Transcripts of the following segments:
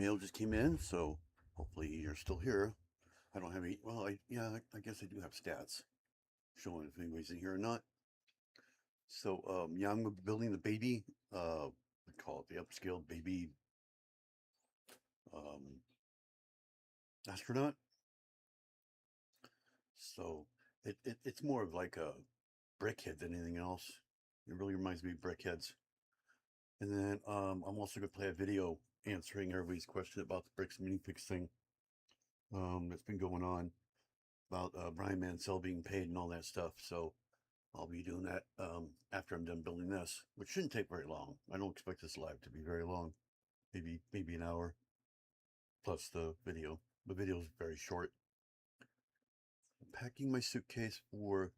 Mail just came in, so hopefully you're still here. I don't have any. Well, I guess I do have stats showing if anybody's in here or not. So, yeah, I'm building the baby. We call it the Upscaled Baby um, Astronaut. So it's more of like a brickhead than anything else. It really reminds me of brickheads. And then I'm also gonna play a video answering everybody's question about the bricks minifix thing that's been going on about Bryan Mancel being paid and all that stuff. So I'll be doing that after I'm done building this, which shouldn't take very long. I don't expect this live to be very long, maybe an hour plus the video. The video is very short. I'm packing my suitcase for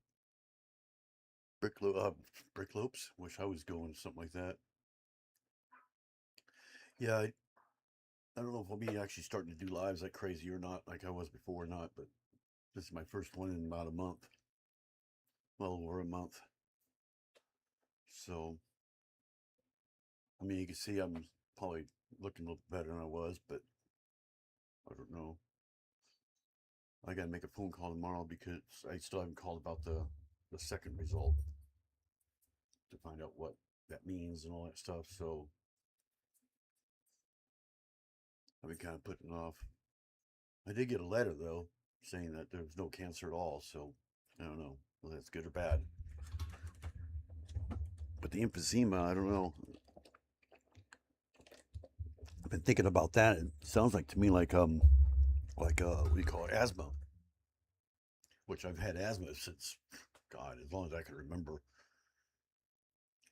Bricklopes. Wish I was going something like that. Yeah, I don't know if I'll be actually starting to do lives like crazy or not, like I was before or not, but this is my first one in about a month, well over a month. So, I mean, you can see I'm probably looking a little better than I was, but I don't know. I gotta make a phone call tomorrow because I still haven't called about the second result to find out what that means and all that stuff. So I've been kind of putting it off. I did get a letter though saying that there was no cancer at all. So I don't know whether that's good or bad. But the emphysema, I don't know. I've been thinking about that. It sounds like to me like what do you call it, asthma, which I've had asthma since God, as long as I can remember.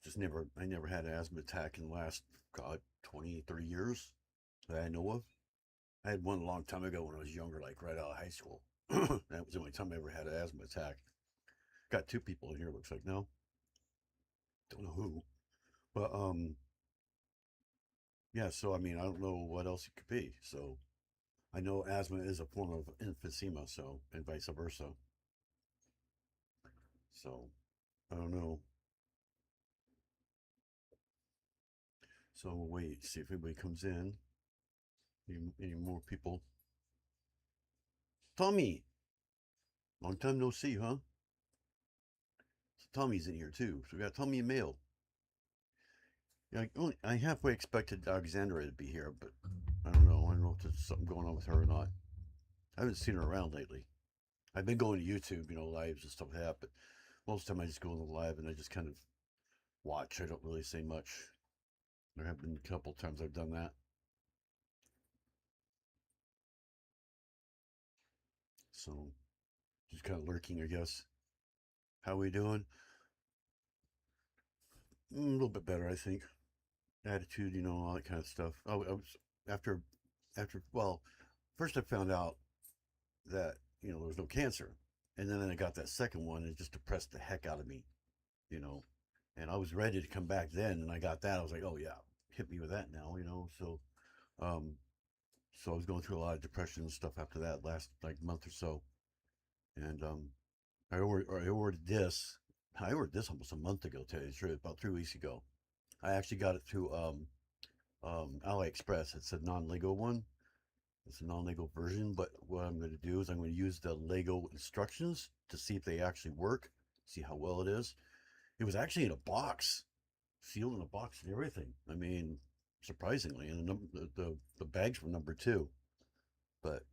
I never had an asthma attack in the last, God, 20, 30 years that I know of. I had one a long time ago when I was younger, like right out of high school. That was the only time I ever had an asthma attack. Got two people in here, looks like. No, don't know who. But, yeah, so I mean, I don't know what else it could be. So I know asthma is a form of emphysema, so, and vice versa. So I don't know. So we'll wait, see if anybody comes in. Any more people? Tommy, long time no see, huh? So Tommy's in here too. So we got Tommy and Mail. Yeah, I halfway expected Alexandra to be here, but I don't know. I don't know if there's something going on with her or not. I haven't seen her around lately. I've been going to YouTube, lives and stuff like that, but most of the time I just go on the live and I just kind of watch. I don't really say much. There have been a couple times I've done that. So just kind of lurking, I guess. How we doing? A little bit better, I think. Attitude, all that kind of stuff. Oh, I was after, well, first I found out that there was no cancer, and then I got that second one, and it just depressed the heck out of me, you know. And I was ready to come back then, and I got that. I was like, oh yeah, hit me with that now. Um, so I was going through a lot of depression and stuff after that last like month or so, and I ordered this. I ordered this almost a month ago. To tell you the truth, about 3 weeks ago. I actually got it through AliExpress. It's a non-Lego one. It's a non-Lego version, but what I'm going to do is I'm going to use the Lego instructions to see if they actually work, see how well it is. It was actually in a box, sealed in a box and everything. I mean, surprisingly, and the bags were numbered too, but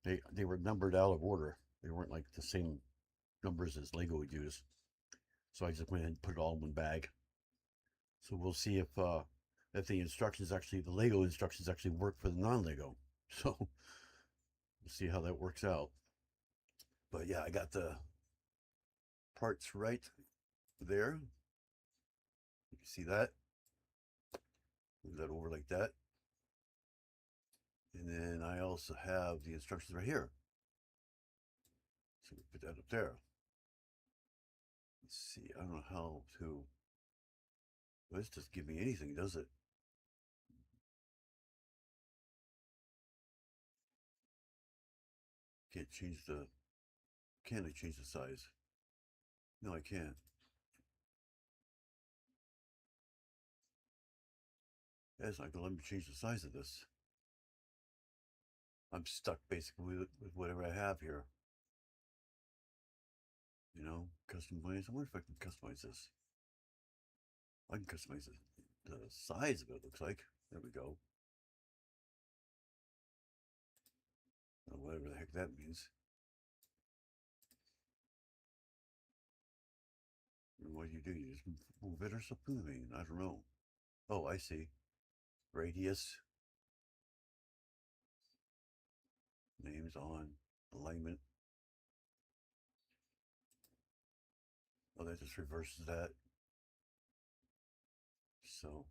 they were numbered out of order. They weren't like the same numbers as Lego would use. So I just went ahead and put it all in one bag. So we'll see if the Lego instructions actually work for the non-Lego. So we'll see how that works out. But yeah, I got the parts right there. You can see that. Move that over like that. And then I also have the instructions right here. So we put that up there. Let's see, I don't know how to. Well, this doesn't give me anything, does it? Can't change the. Can I change the size? No, I can't. It's not gonna let me change the size of this. I'm stuck basically with whatever I have here. You know, customize. I wonder if I can customize this. I can customize it. The size of it looks like. There we go. Or whatever the heck that means. What do? You just move it or something? I mean, I don't know. Oh, I see. Radius, names on, alignment. Oh, that just reverses that. So,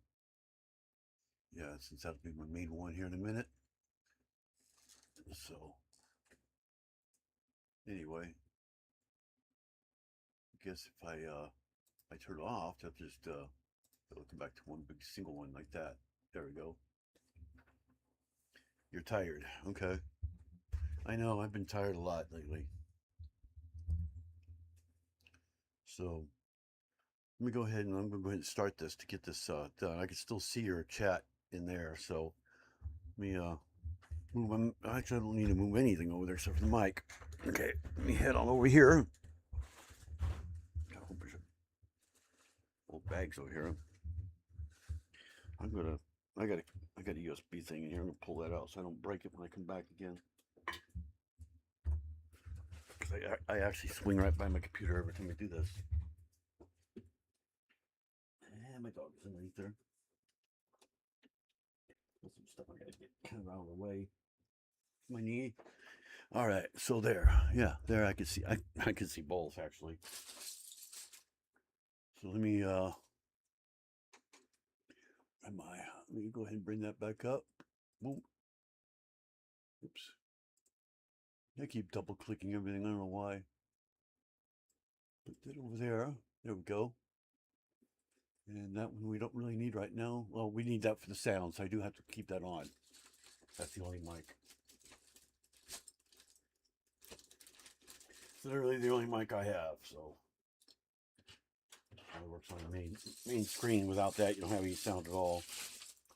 yeah, since that'll be my main one here in a minute. So, anyway, I guess if I turn it off, I'll just it'll come back to one big single one like that. There we go. You're tired. Okay. I know, I've been tired a lot lately. So let me go ahead and I'm going to go ahead and start this to get this done. I can still see your chat in there. So let me move. Actually, I don't need to move anything over there except for the mic. Okay, let me head on over here. Got a whole bunch of old bags over here. I got a USB thing in here. I'm gonna pull that out so I don't break it when I come back again. Because I actually swing right by my computer every time I do this. And my dog is underneath there. There's some stuff I gotta get kind of out of the way. My knee. All right, so there, yeah, there I can see. I can see both actually. So let me let me go ahead and bring that back up. Boom. Oops. I keep double clicking everything. I don't know why. Put that over there. There we go. And that one we don't really need right now. Well, we need that for the sound, so I do have to keep that on. That's the only mic. It's literally the only mic I have, so it works on the main screen. Without that, you don't have any sound at all,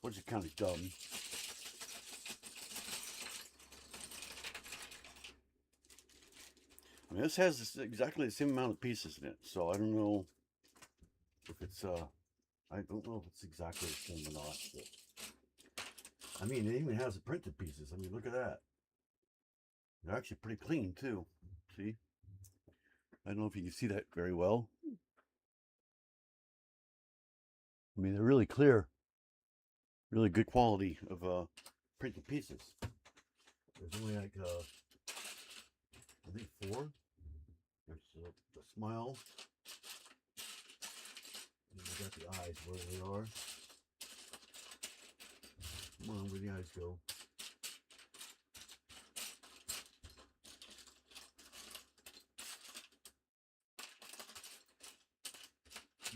which is kind of dumb. I mean, this has exactly the same amount of pieces in it, so I don't know if it's I don't know if it's exactly the same or not. But, I mean, it even has the printed pieces. I mean, look at that. They're actually pretty clean too. See? I don't know if you can see that very well. I mean, they're really clear. Really good quality of printed pieces. There's only like I think 4. There's the smile. And we got the eyes where they are. Come on, where the eyes go.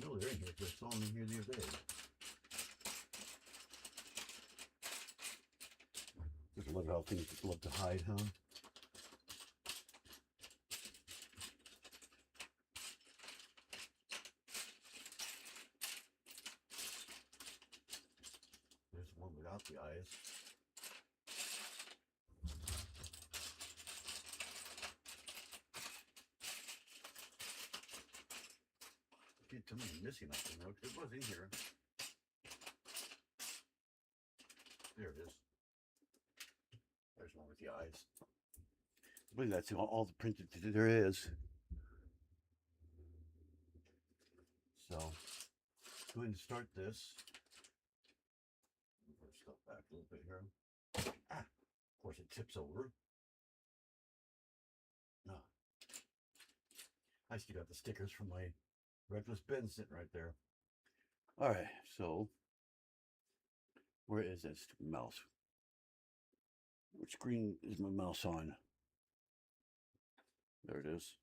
No, they're in here. I saw them in here the other day. Just love how things just love to hide, huh? There's one without the eyes. Can't tell me I'm missing nothing though, because it was in here. There it is. There's one with the eyes. I believe that's all the printed there is. So, go ahead and start this. Move our stuff back a little bit here. Ah, of course it tips over. No. I still got the stickers from my reckless bin sitting right there. All right, so where is that stupid mouse? Which screen is my mouse on? There it is.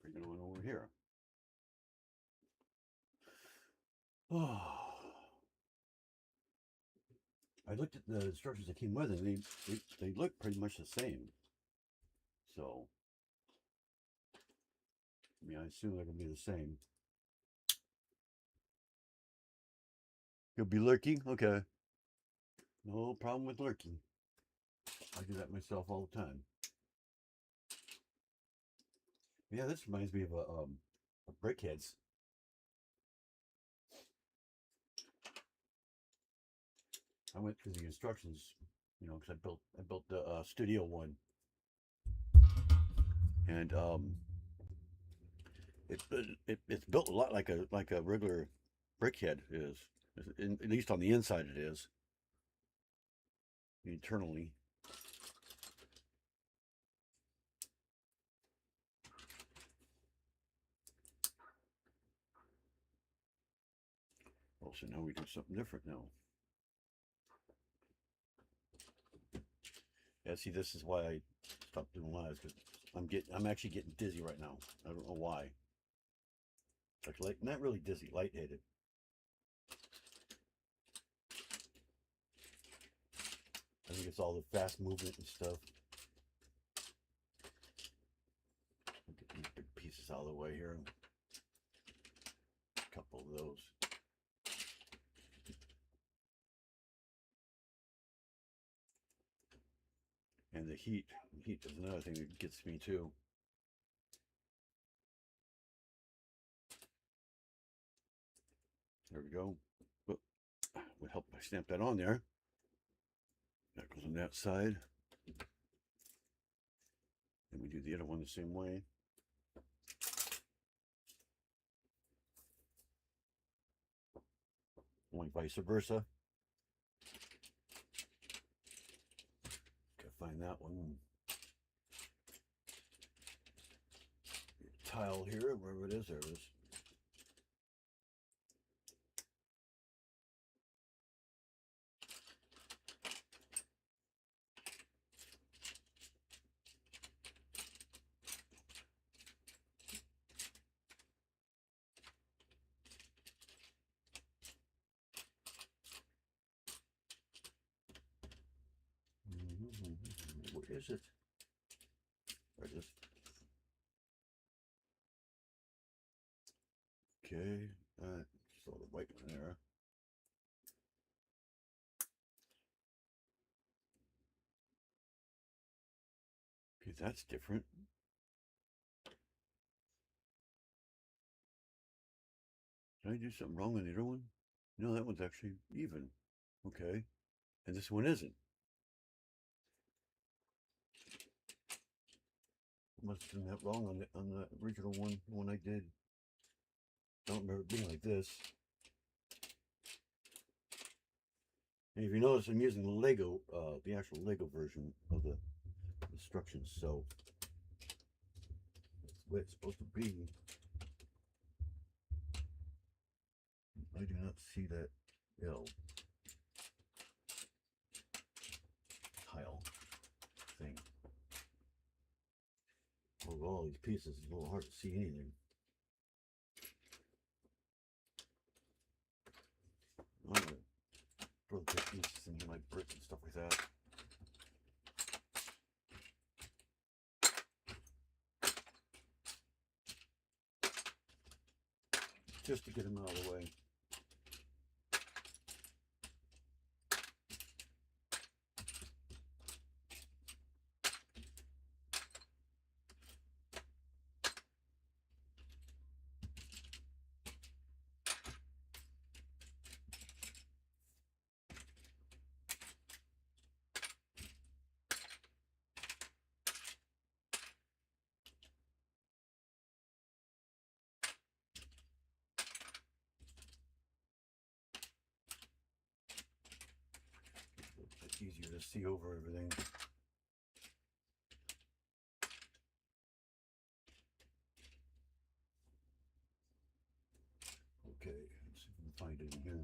Bring it on over here. Oh. I looked at the instructions that came with it, and they look pretty much the same. So, I mean, I assume they're going to be the same. You'll be lurking? Okay. No problem with lurking. I do that myself all the time. Yeah, this reminds me of brickheads. I went through the instructions, you know, because I built the studio one, and it's built a lot like a regular brickhead is, at least on the inside it is. Internally. Oh, so now we do something different now. Yeah, see, this is why I stopped doing lives, because I'm actually getting dizzy right now. I don't know why. Like not really dizzy, lightheaded. I think it's all the fast movement and stuff. Get these big pieces out of the way here. A couple of those. And the heat is another thing that gets me too. There we go. But would help if I stamp that on there. That goes on that side. And we do the other one the same way. Only vice versa. Gotta find that one. Tile here, wherever it is, there it is. Where is it? There it is. Okay, just all the white one there. Okay, that's different. Did I do something wrong on the other one? No, that one's actually even. Okay, and this one isn't. I must have done that wrong on the original one I did. I don't remember it being like this. And if you notice, I'm using the Lego, the actual Lego version of the instructions, so that's the way it's supposed to be. I do not see that L tile thing. With all these pieces, it's a little hard to see anything. I'm gonna throw the pieces in here like bricks and stuff like that. Just to get them out of the way. It's easier to see over everything. Okay, let's see if we can find it in here.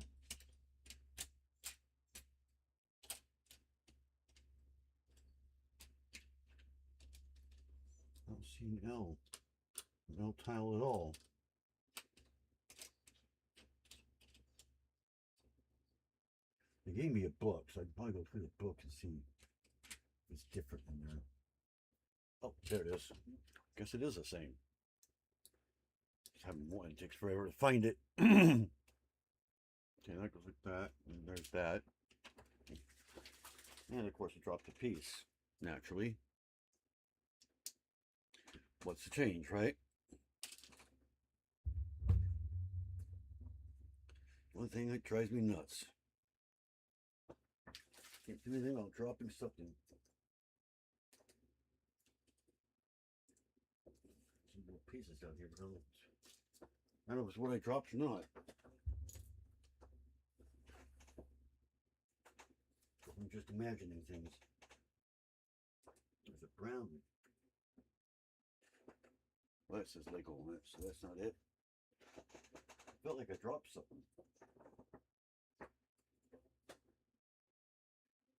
I don't see no tile at all. They gave me a book, so I'd probably go through the book and see if it's different in there. Oh, there it is. Guess it is the same. Just having one, it takes forever to find it. Okay, that goes like that, and there's that. And of course, I dropped a piece. naturally. What's the change, right? One thing that drives me nuts. Can't do anything without dropping something. Some more pieces down here, but I don't know if it's what I dropped or not. I'm just imagining things. There's a brown. Well, it says Lego on it, so that's not it. I felt like I dropped something.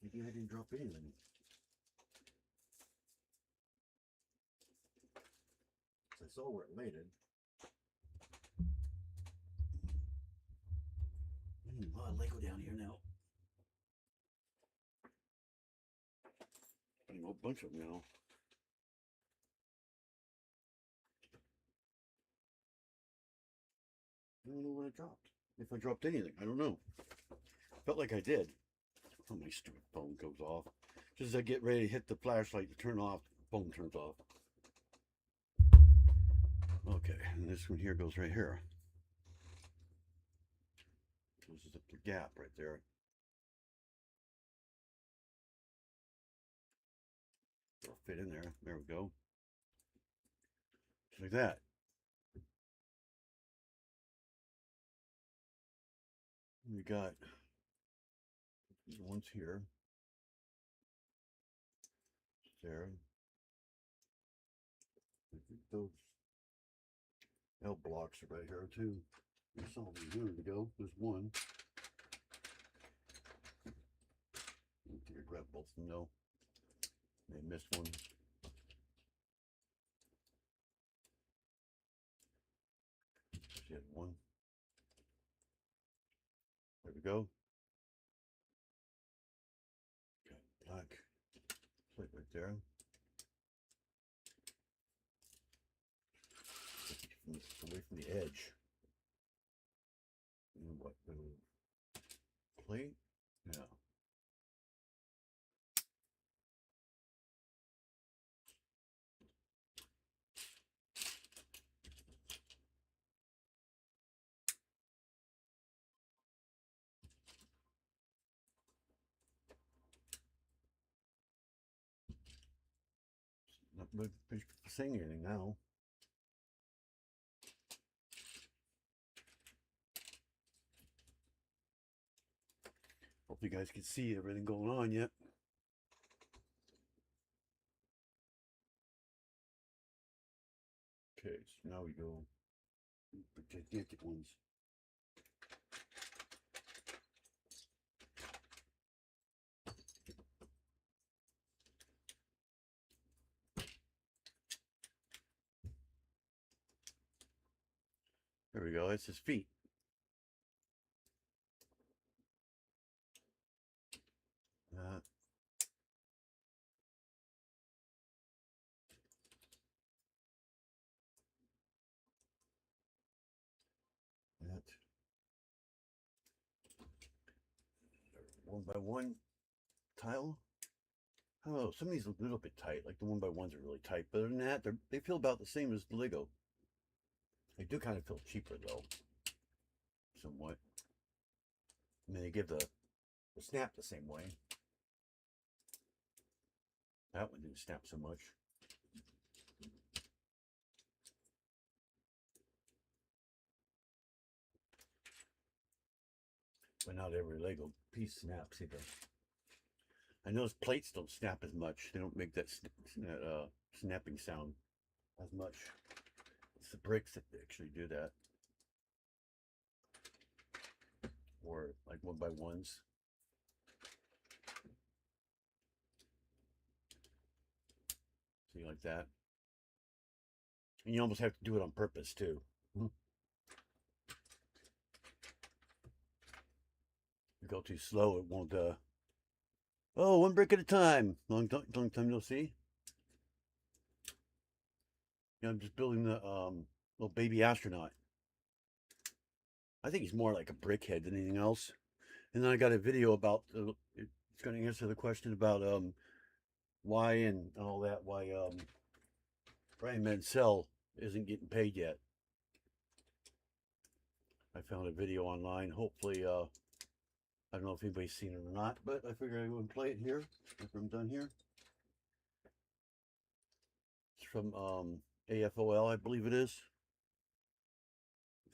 Maybe I didn't drop anything. I saw where it landed. A lot of Lego down here now. A whole bunch of them now. I don't know what I dropped. If I dropped anything, I don't know. Felt like I did. Oh, my stupid phone goes off. Just as I get ready to hit the flashlight to turn off, the phone turns off. Okay, and this one here goes right here. Closes up the gap right there. It'll fit in there. There we go. Just like that. We got these ones here. There. I think those L blocks are right here too. There's some of them. Here we go. There's one. Here, grab both of them. No. They missed one. She had one. There we go. Got black plate right there. Away from the edge. And what the plate? Yeah. Not really saying anything now. Hope you guys can see everything going on yet. Okay, so now we go the gigantic ones. There we go, that's his feet. That. One by one tile. Oh, some of these are a little bit tight, like the one by ones are really tight, but other than that, they feel about the same as the Lego. They do kind of feel cheaper though, somewhat. I mean, they give the snap the same way. That one didn't snap so much. But not every Lego piece snaps either. I know those plates don't snap as much. They don't make that snapping sound as much. It's the bricks that actually do that. Or like one by ones. See, like that. And you almost have to do it on purpose too. You go too slow, it won't. Oh, one brick at a time. Long time no see. Yeah, I'm just building the little baby astronaut. I think he's more like a brickhead than anything else. And then I got a video about it's going to answer the question about why and all that, why Bryan Mancel isn't getting paid yet. I found a video online. Hopefully, I don't know if anybody's seen it or not, but I figured I would play it here after I'm done here. It's from AFOL, I believe it is.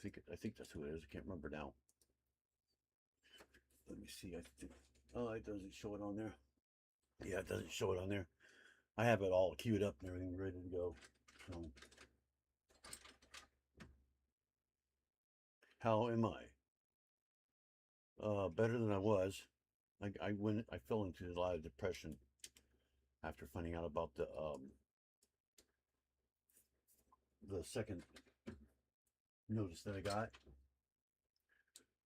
I think that's who it is. I can't remember now. Let me see. Oh, it doesn't show it on there. Yeah, it doesn't show it on there. I have it all queued up and everything ready to go. So, how am I? Better than I was. I fell into a lot of depression after finding out about the second notice that I got.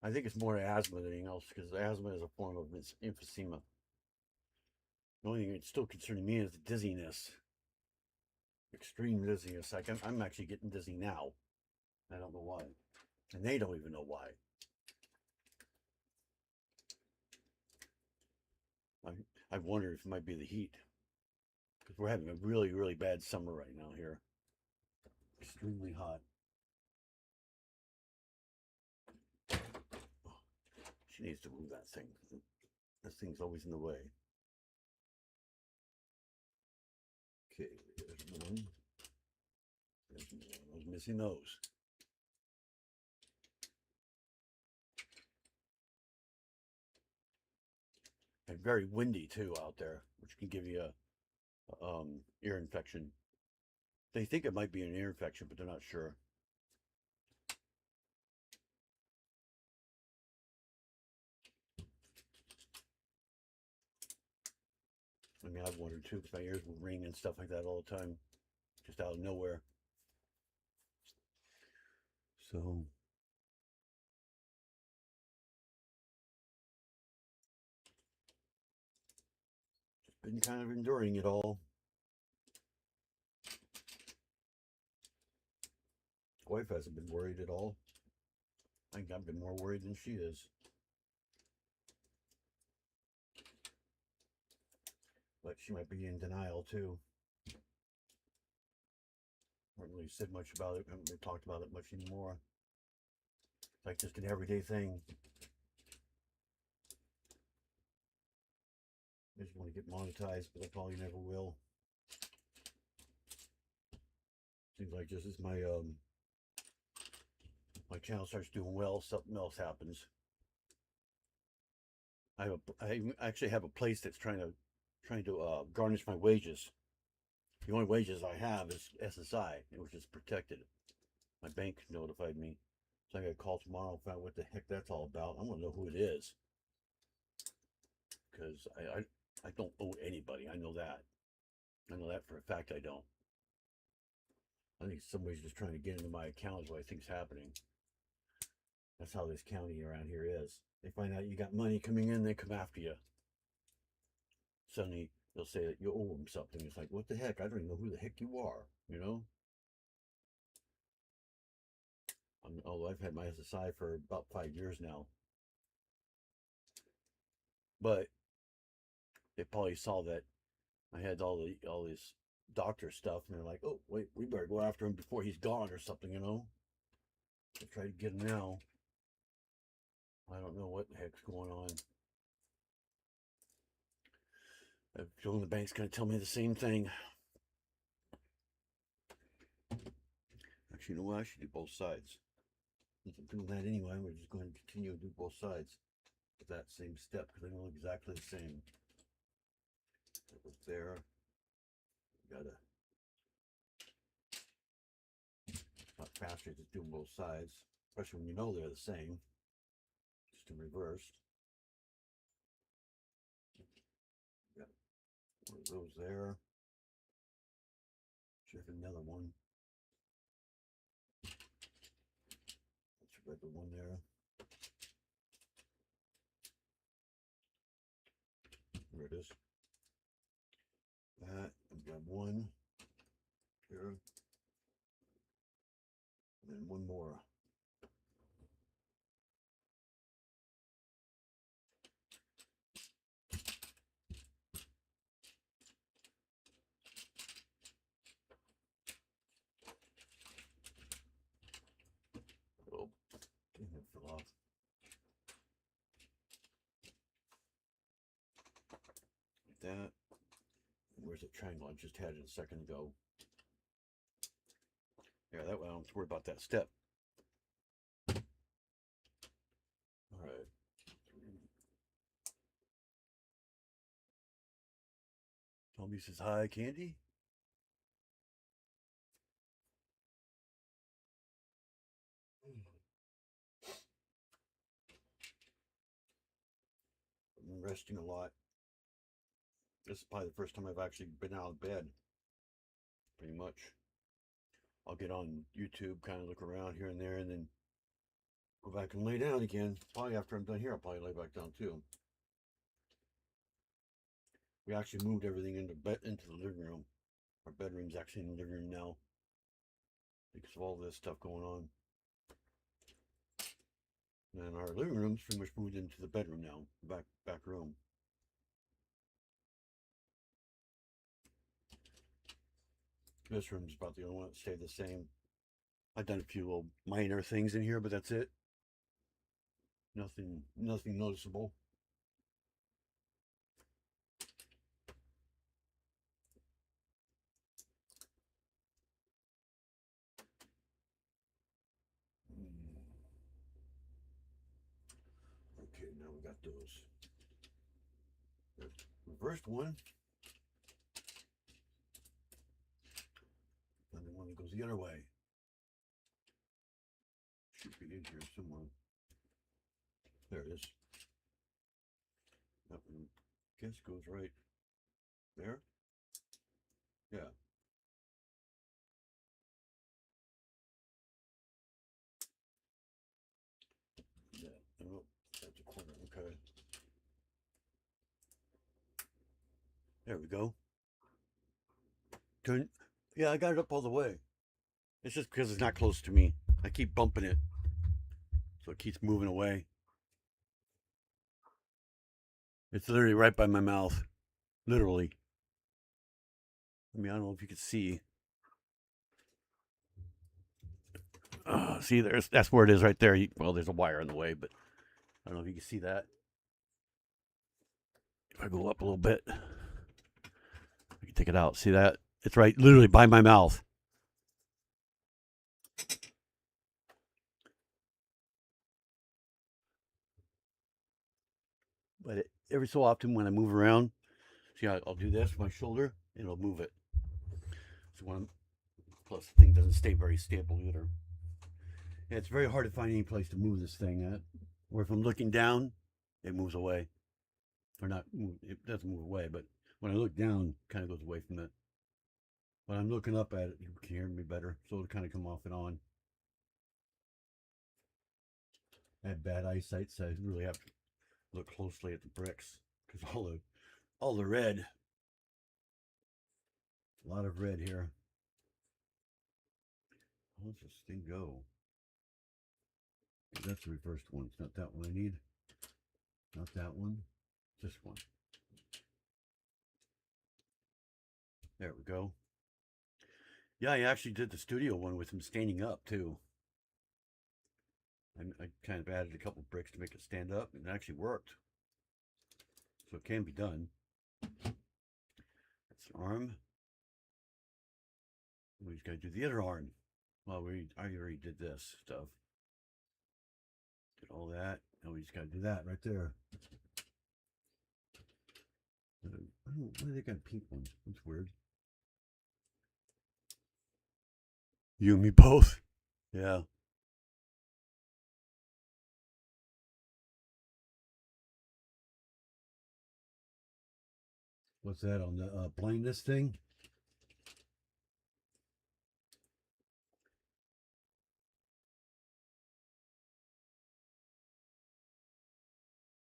I think it's more asthma than anything else, because asthma is a form of emphysema. The only thing that's still concerning me is the dizziness. Extreme dizziness. Like I'm actually getting dizzy now. I don't know why. And they don't even know why. I wonder if it might be the heat. Because we're having a really, really bad summer right now here. Extremely hot. Oh, she needs to move that thing. This thing's always in the way. Okay, there's one. I was missing those. And very windy too out there, which can give you a ear infection. They think it might be an ear infection, but they're not sure. I mean, I've wondered too, because my ears will ring and stuff like that all the time, just out of nowhere. So, just been kind of enduring it all. Wife hasn't been worried at all. I think I've been more worried than she is. But she might be in denial too. I haven't really said much about it. I haven't really talked about it much anymore. It's like just an everyday thing. I just want to get monetized, but I probably never will. Seems like just as my channel starts doing well, something else happens. I actually have a place that's trying to garnish my wages. The only wages I have is SSI, which is protected. My bank notified me, so I got to call tomorrow and find out what the heck that's all about. I want to know who it is, because I don't owe anybody. I know that. I know that for a fact. I don't. I think somebody's just trying to get into my account is what I think's happening. That's how this county around here is. They find out you got money coming in, they come after you. Suddenly they'll say that you owe them something. It's like, what the heck? I don't even know who the heck you are, you know? Although I've had my SSI for about 5 years now. But they probably saw that I had all this doctor stuff, and they're like, oh, wait, we better go after him before he's gone or something, you know? I'll try to get him now. I don't know what the heck's going on. I have a feeling the bank's going to tell me the same thing. Actually, you know what? I should do both sides. Since I'm doing that anyway, we're just going to continue to do both sides with that same step, because they look exactly the same. It was there. You gotta, not faster, just doing both sides, especially when you know they're the same. Just in reverse. Got one of those there. Check another one. Let's grab the one there. There it is. That, and grab one here. And then one more. Where's that triangle? I just had it a second ago. Yeah, that way I don't have to worry about that step. All right. Tommy says hi, Candy. I'm resting a lot. This is probably the first time I've actually been out of bed. Pretty much. I'll get on YouTube, kind of look around here and there, and then go back and lay down again. Probably after I'm done here, I'll probably lay back down too. We actually moved everything into the living room. Our bedroom's actually in the living room now because of all this stuff going on. And our living room's pretty much moved into the bedroom now, back room. This room's about the only one that stayed the same. I've done a few little minor things in here, but that's it. Nothing noticeable. Okay, now we got those. The first one, and the one that goes the other way. Should be in here somewhere. There it is. That one, I guess, goes right there. Yeah. Yeah. Oh, that's a corner. Okay. There we go. Turn. Yeah, I got it up all the way. It's just because it's not close to me. I keep bumping it, so it keeps moving away. It's literally right by my mouth. Literally. I mean, I don't know if you can see. See, that's where it is right there. Well, there's a wire in the way, but I don't know if you can see that. If I go up a little bit, I can take it out. See that? It's right, literally by my mouth. But every so often when I move around, see, I'll do this with my shoulder, and it'll move it. So plus the thing doesn't stay very stable either. Yeah, it's very hard to find any place to move this thing at. Or if I'm looking down, it moves away. Or not, it doesn't move away, but when I look down, it kind of goes away from it. When I'm looking up at it, you can hear me better, so it'll kind of come off and on. I have bad eyesight, so I really have to look closely at the bricks because all the red, a lot of red here. How does this thing go? That's the reversed one. It's not that one I need. Not that one. This one. There we go. Yeah, I actually did the studio one with him standing up too. I kind of added a couple bricks to make it stand up, and it actually worked. So it can be done. That's an arm. We just got to do the other arm. Well, I already did this stuff. Did all that. Now we just got to do that right there. Why they got pink ones? That's weird. You and me both. Yeah. What's that on the blindness thing?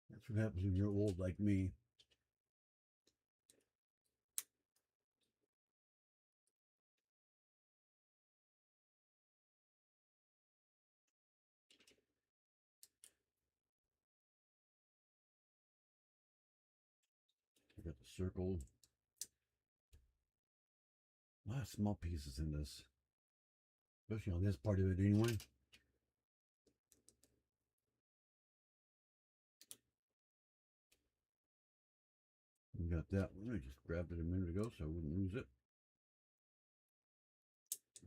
That's what happens when you're old like me. I got the circle. A lot of small pieces in this, especially on this part of it anyway. We got that one. I just grabbed it a minute ago so I wouldn't lose it.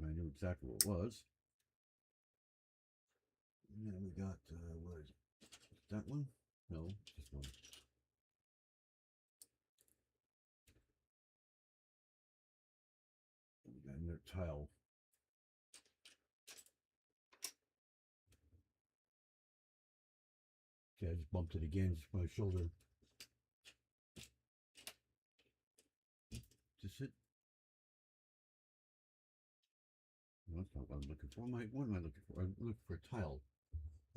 I knew exactly what it was. And then we got, what is it? That one? No, this one. We got another tile. Okay, I just bumped it again, just my shoulder. Is this it? No, that's not what I'm looking for. What am I looking for? I'm looking for a tile.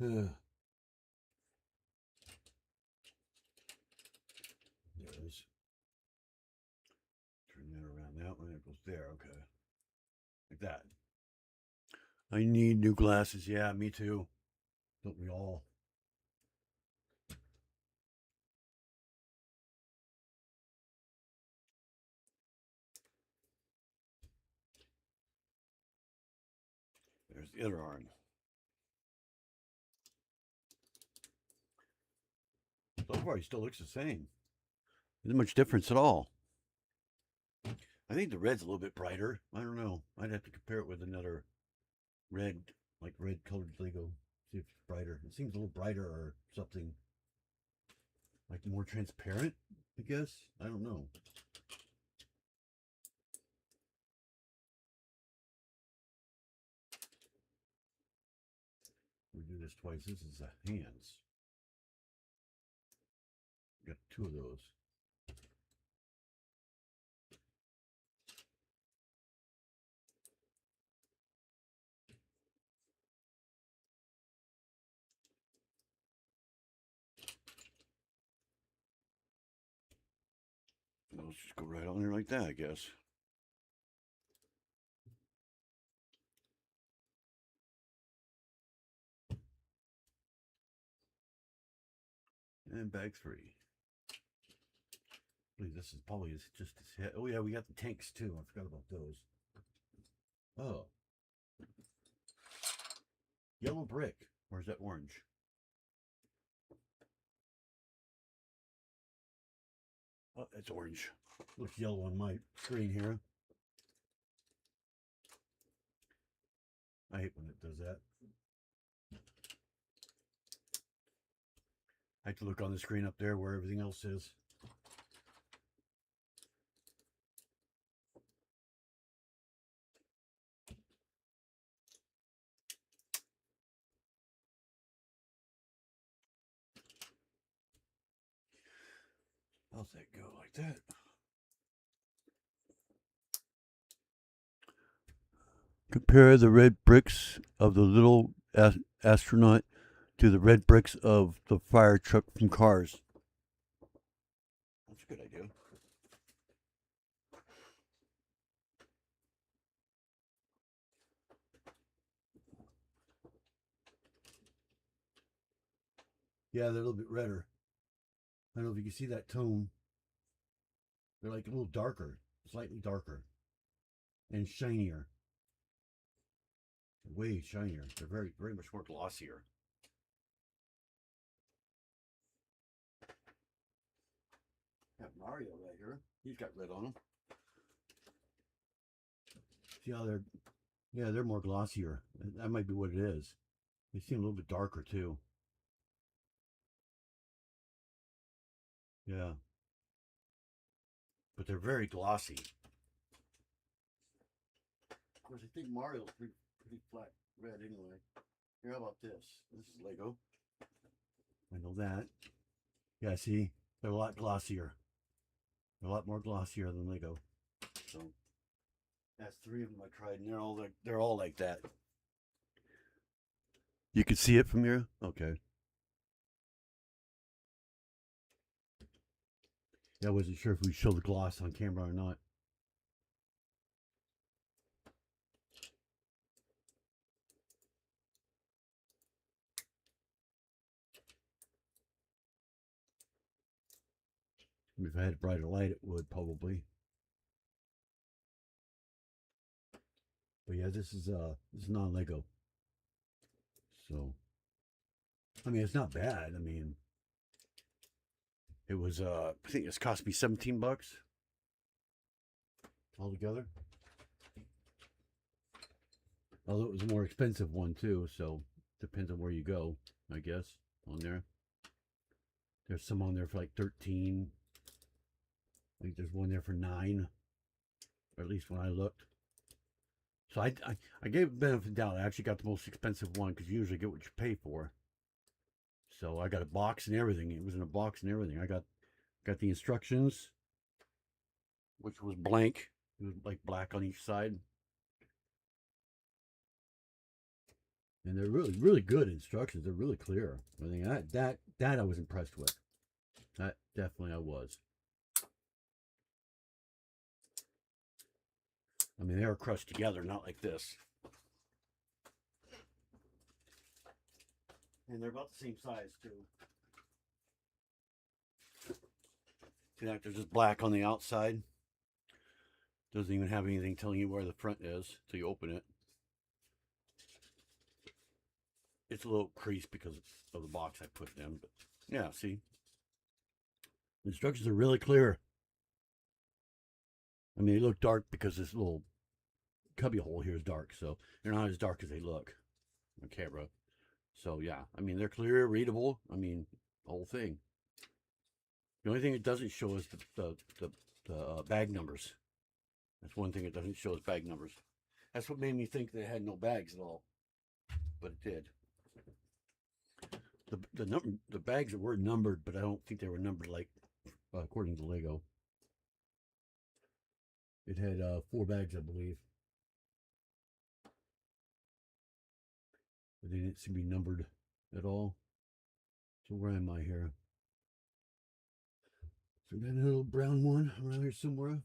There it is. Turn that around that way. It goes there. Okay. Like that. I need new glasses. Yeah, me too. Don't we all? There's the other arm. So far, he still looks the same. Isn't much difference at all. I think the red's a little bit brighter. I don't know. I'd have to compare it with another red, like red colored Lego. See if it's brighter. It seems a little brighter or something. Like more transparent, I guess. I don't know. We do this twice. This is the hands. Got two of those. Let's just go right on there like that, I guess. And bag 3. I believe this is probably just his head. Oh yeah, we got the tanks too. I forgot about those. Oh. Yellow brick. Where's that orange? Oh, it's orange. Looks yellow on my screen here. I hate when it does that. I have to look on the screen up there where everything else is. How's that go like that? Compare the red bricks of the little astronaut to the red bricks of the fire truck from Cars. That's a good idea. Yeah, they're a little bit redder. I don't know if you can see that tone. They're like a little darker, slightly darker, and shinier. Way shinier. They're very, very much more glossier. Got Mario right here. He's got red on him. See how they're more glossier. That might be what it is. They seem a little bit darker too. Yeah. But they're very glossy. Of course, I think Mario's pretty flat red anyway. Here, how about this? This is Lego. I know that. Yeah, see? They're a lot glossier. They're a lot more glossier than Lego. So that's 3 of them I tried, and they're all like that. You can see it from here? Okay. Yeah, I wasn't sure if we show the gloss on camera or not. If I had a brighter light, it would probably. But yeah, this is non-Lego. So, I mean, it's not bad. I mean, It was I think it's cost me 17 bucks altogether. Although it was a more expensive one too, so depends on where you go, I guess, on there. There's some on there for like 13. I think there's one there for 9, or at least when I looked. So I gave it benefit of the doubt. I actually got the most expensive one because you usually get what you pay for. So I got a box and everything. It was in a box and everything. I got the instructions, which was blank. It was like black on each side. And they're really, really good instructions. They're really clear. I think that I was impressed with. That definitely I was. I mean, they were crushed together, not like this. And they're about the same size too. See that? There's just black on the outside. Doesn't even have anything telling you where the front is till you open it. It's a little creased because of the box I put it in, but yeah, see, the instructions are really clear. I mean, they look dark because this little cubby hole here is dark, so they're not as dark as they look on camera. So yeah, I mean, they're clear, readable. I mean, the whole thing. The only thing it doesn't show is the bag numbers. That's one thing it doesn't show is bag numbers. That's what made me think they had no bags at all, but it did. The bags were numbered, but I don't think they were numbered like according to Lego. It had 4 bags, I believe. But they didn't seem to be numbered at all. So where am I here? So we got a little brown one around here somewhere.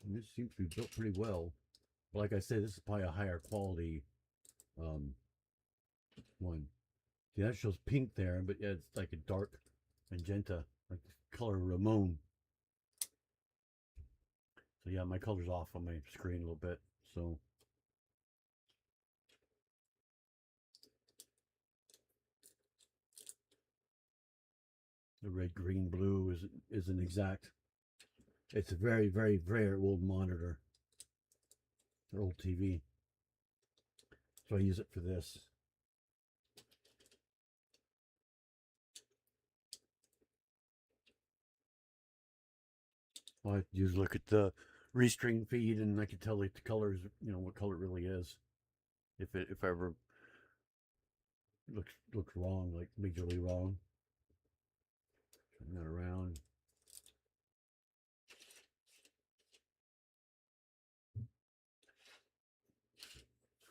And this seems to be built pretty well. But like I said, this is probably a higher quality um, one. See, that shows pink there, but yeah, it's like a dark magenta, like the color Ramon. So yeah, my color's off on my screen a little bit. So the red, green, blue isn't exact. It's a very, very, very old monitor, or old TV. So I use it for this. All I have to do is look at the restring feed, and I can tell like the colors, what color it really is. If I ever looks wrong, like majorly wrong. Turn that around.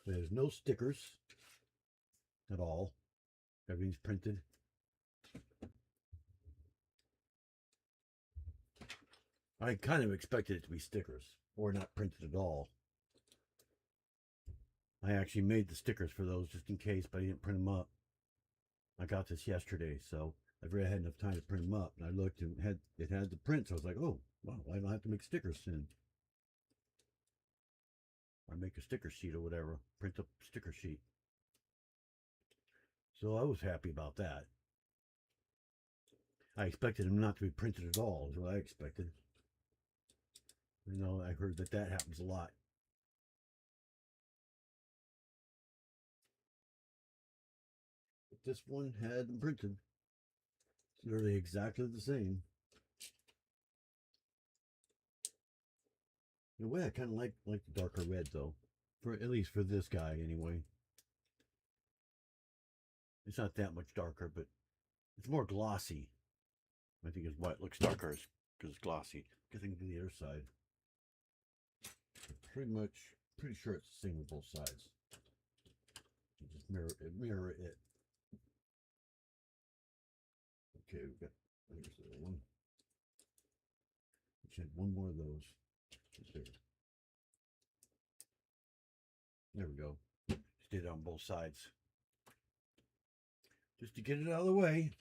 There's no stickers at all. Everything's printed. I kind of expected it to be stickers or not printed at all. I actually made the stickers for those just in case, but I didn't print them up. I got this yesterday, so I've really had enough time to print them up. And I looked and it had the print, so I was like, oh, well, I don't have to make stickers soon. Or make a sticker sheet or whatever, print a sticker sheet. So I was happy about that. I expected them not to be printed at all, is what I expected. I heard that happens a lot. But this one had them printed. It's literally exactly the same. In a way, I kind of like the darker red though, for at least for this guy anyway. It's not that much darker, but it's more glossy. I think is why it looks darker, because it's glossy. Getting to the other side, pretty sure it's the same with both sides. You just mirror it. Okay, we've got, there's the other one. We should have one more of those. There. both sides. Just to get it out of the way.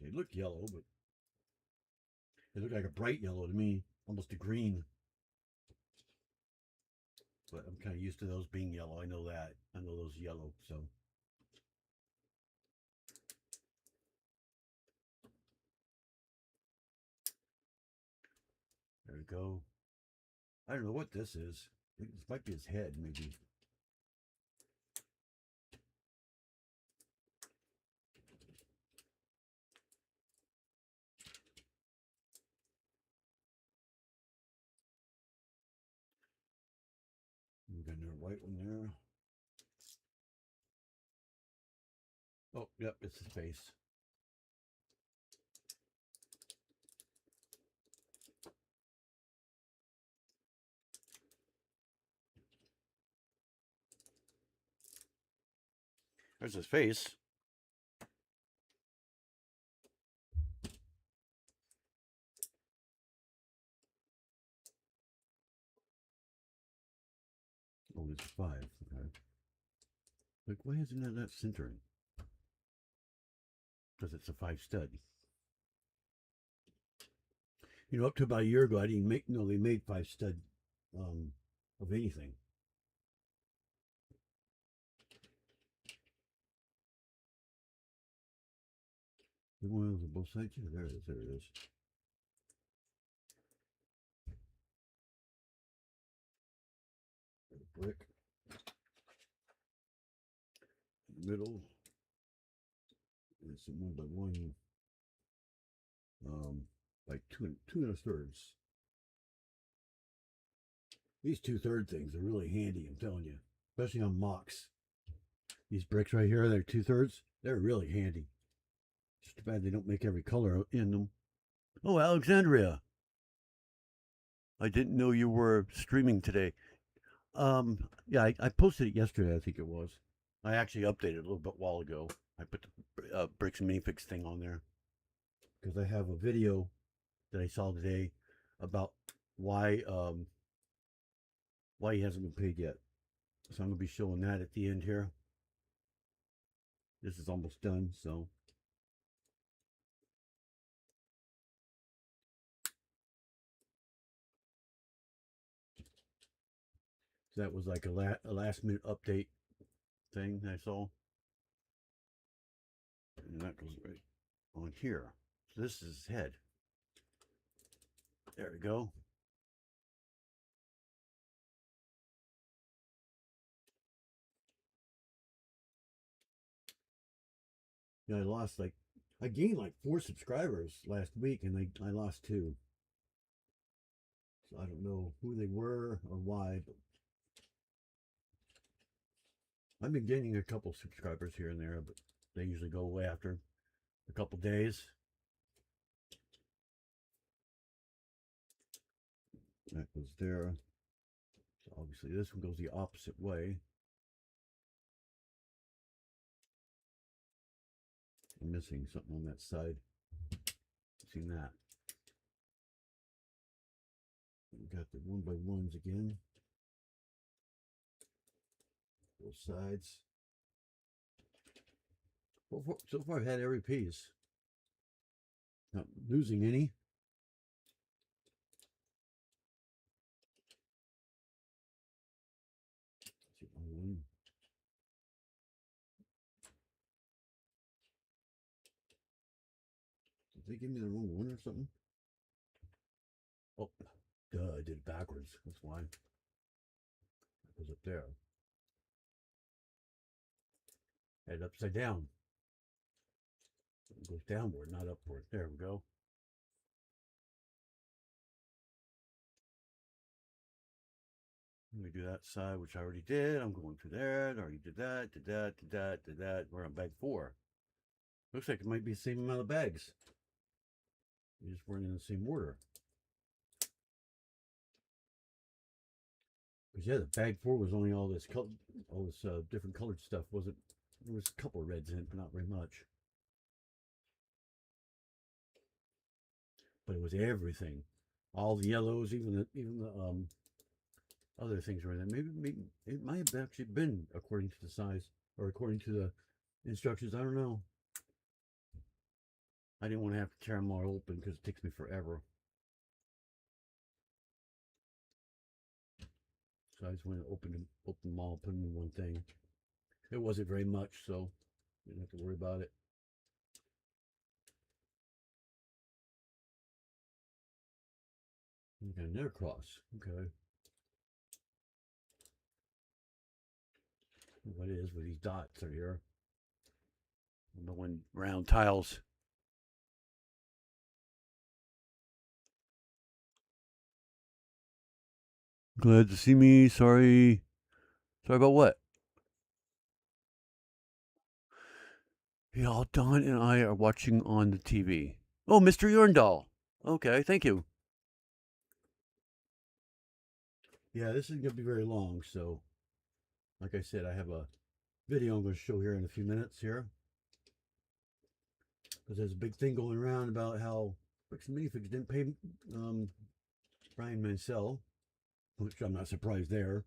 They look yellow, but they look like a bright yellow to me, almost a green. But I'm kind of used to those being yellow. I know that. I know those yellow, so. There we go. I don't know what this is. This might be his head, maybe. We got another white one there. Oh, yep, it's his face. There's his face. Oh, it's 5. Okay. Like, why isn't that centering? Because it's a 5 stud. You know, up to about a year ago, I didn't make. No, they made 5 stud of anything. The one on both sides. Yeah, there it is. There it is. A brick. Middle. And some 1 by 1. Like 2 1/3. These 2/3 things are really handy, I'm telling you, especially on mocks. These bricks right here, they're 2/3. They're really handy. Just too bad they don't make every color in them. Oh, Alexandria. I didn't know you were streaming today. Yeah, I posted it yesterday, I think it was. I actually updated it a little bit while ago. I put the bricks and minifix thing on there because I have a video that I saw today about why he hasn't been paid yet. So I'm gonna be showing that at the end here. This is almost done, so. So that was like a last minute update thing I saw. And that goes right on here. So this is his head. There we go. Yeah, I gained like 4 subscribers last week, and I lost 2. So I don't know who they were or why, but I've been gaining a couple subscribers here and there, but they usually go away after a couple days. That goes there. So obviously this one goes the opposite way. I'm missing something on that side. Seen that. We got the 1 by 1s again. Both sides. So far I've had every piece. Not losing any. Did they give me the wrong one or something? Oh, duh, I did it backwards. That's why. It goes up there. Head upside down. It goes downward, not upward. There we go. Let me do that side, which I already did. I'm going through there. I already did that, did that, did that, did that. We're on bag 4. Looks like it might be the same amount of bags. We just weren't in the same order. Because yeah, the bag 4 was only all this different colored stuff, wasn't There was a couple of reds in it, but not very much. But it was everything, all the yellows, even the other things were in there. Maybe it might have actually been according to the size or according to the instructions. I don't know. I didn't want to have to tear them all open because it takes me forever. So I just went and open them all, put them in one thing. It wasn't very much, so didn't have to worry about it. Okay, another cross. Okay. What it is with these dots are here. The one round tiles. Glad to see me. Sorry. Sorry about what? Yeah, Don and I are watching on the TV. Oh, Mr. Yorndal. Okay, thank you. Yeah, this isn't going to be very long, so like I said, I have a video I'm going to show here in a few minutes here. Because there's a big thing going around about how Bricks and Minifigs didn't pay Bryan Mancel, which I'm not surprised there.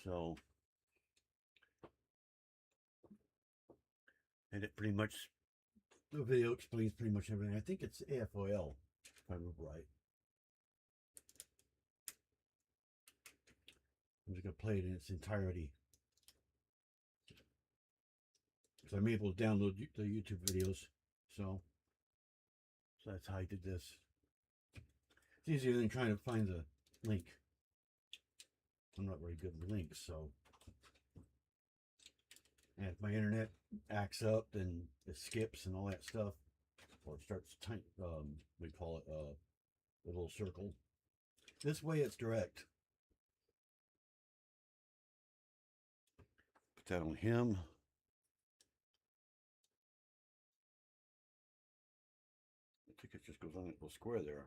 So, and it pretty much, the video explains pretty much everything. I think it's AFOL, if I remember right. I'm just going to play it in its entirety. So I'm able to download the YouTube videos. So that's how I did this. It's easier than trying to find the link. I'm not very good with links, so. And if my internet acts up, then it skips and all that stuff. Or it starts, we call it a little circle. This way it's direct. Put that on him. I think it just goes on that little square there.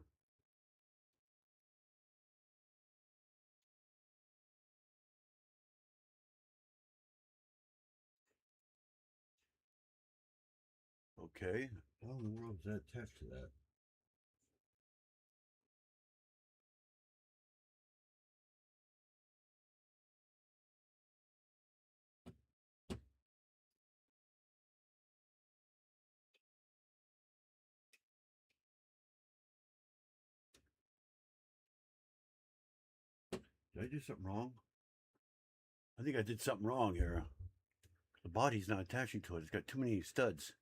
Okay. How in the world is that attached to that? Did I do something wrong? I think I did something wrong here. The body's not attaching to it. It's got too many studs.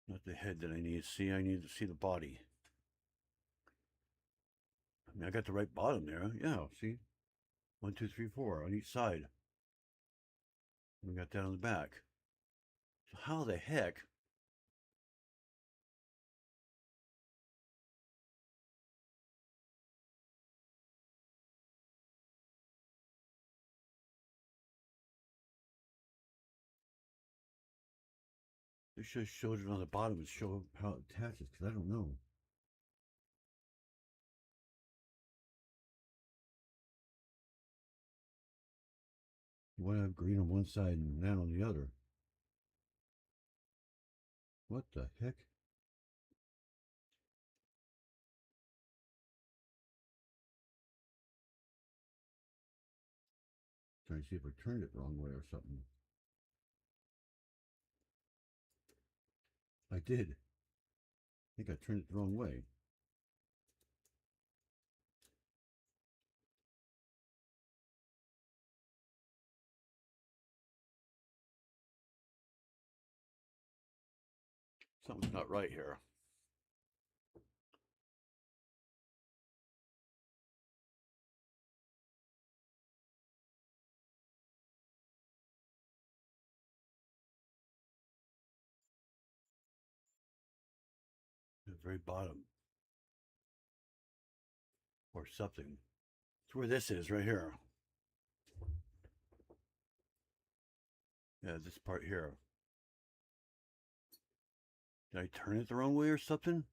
Not the head that I need to see. I need to see the body. I mean, I got the right bottom there. Yeah, see? 1, 2, 3, 4 on each side. We got that on the back. So how the heck? They should have showed it on the bottom and show how it attaches, because I don't know. You want to have green on one side and that on the other. What the heck? Trying to see if I turned it the wrong way or something. I did. I think I turned it the wrong way. Something's not right here. At the very bottom. Or something. It's where this is, right here. Yeah, this part here. Did I turn it the wrong way or something?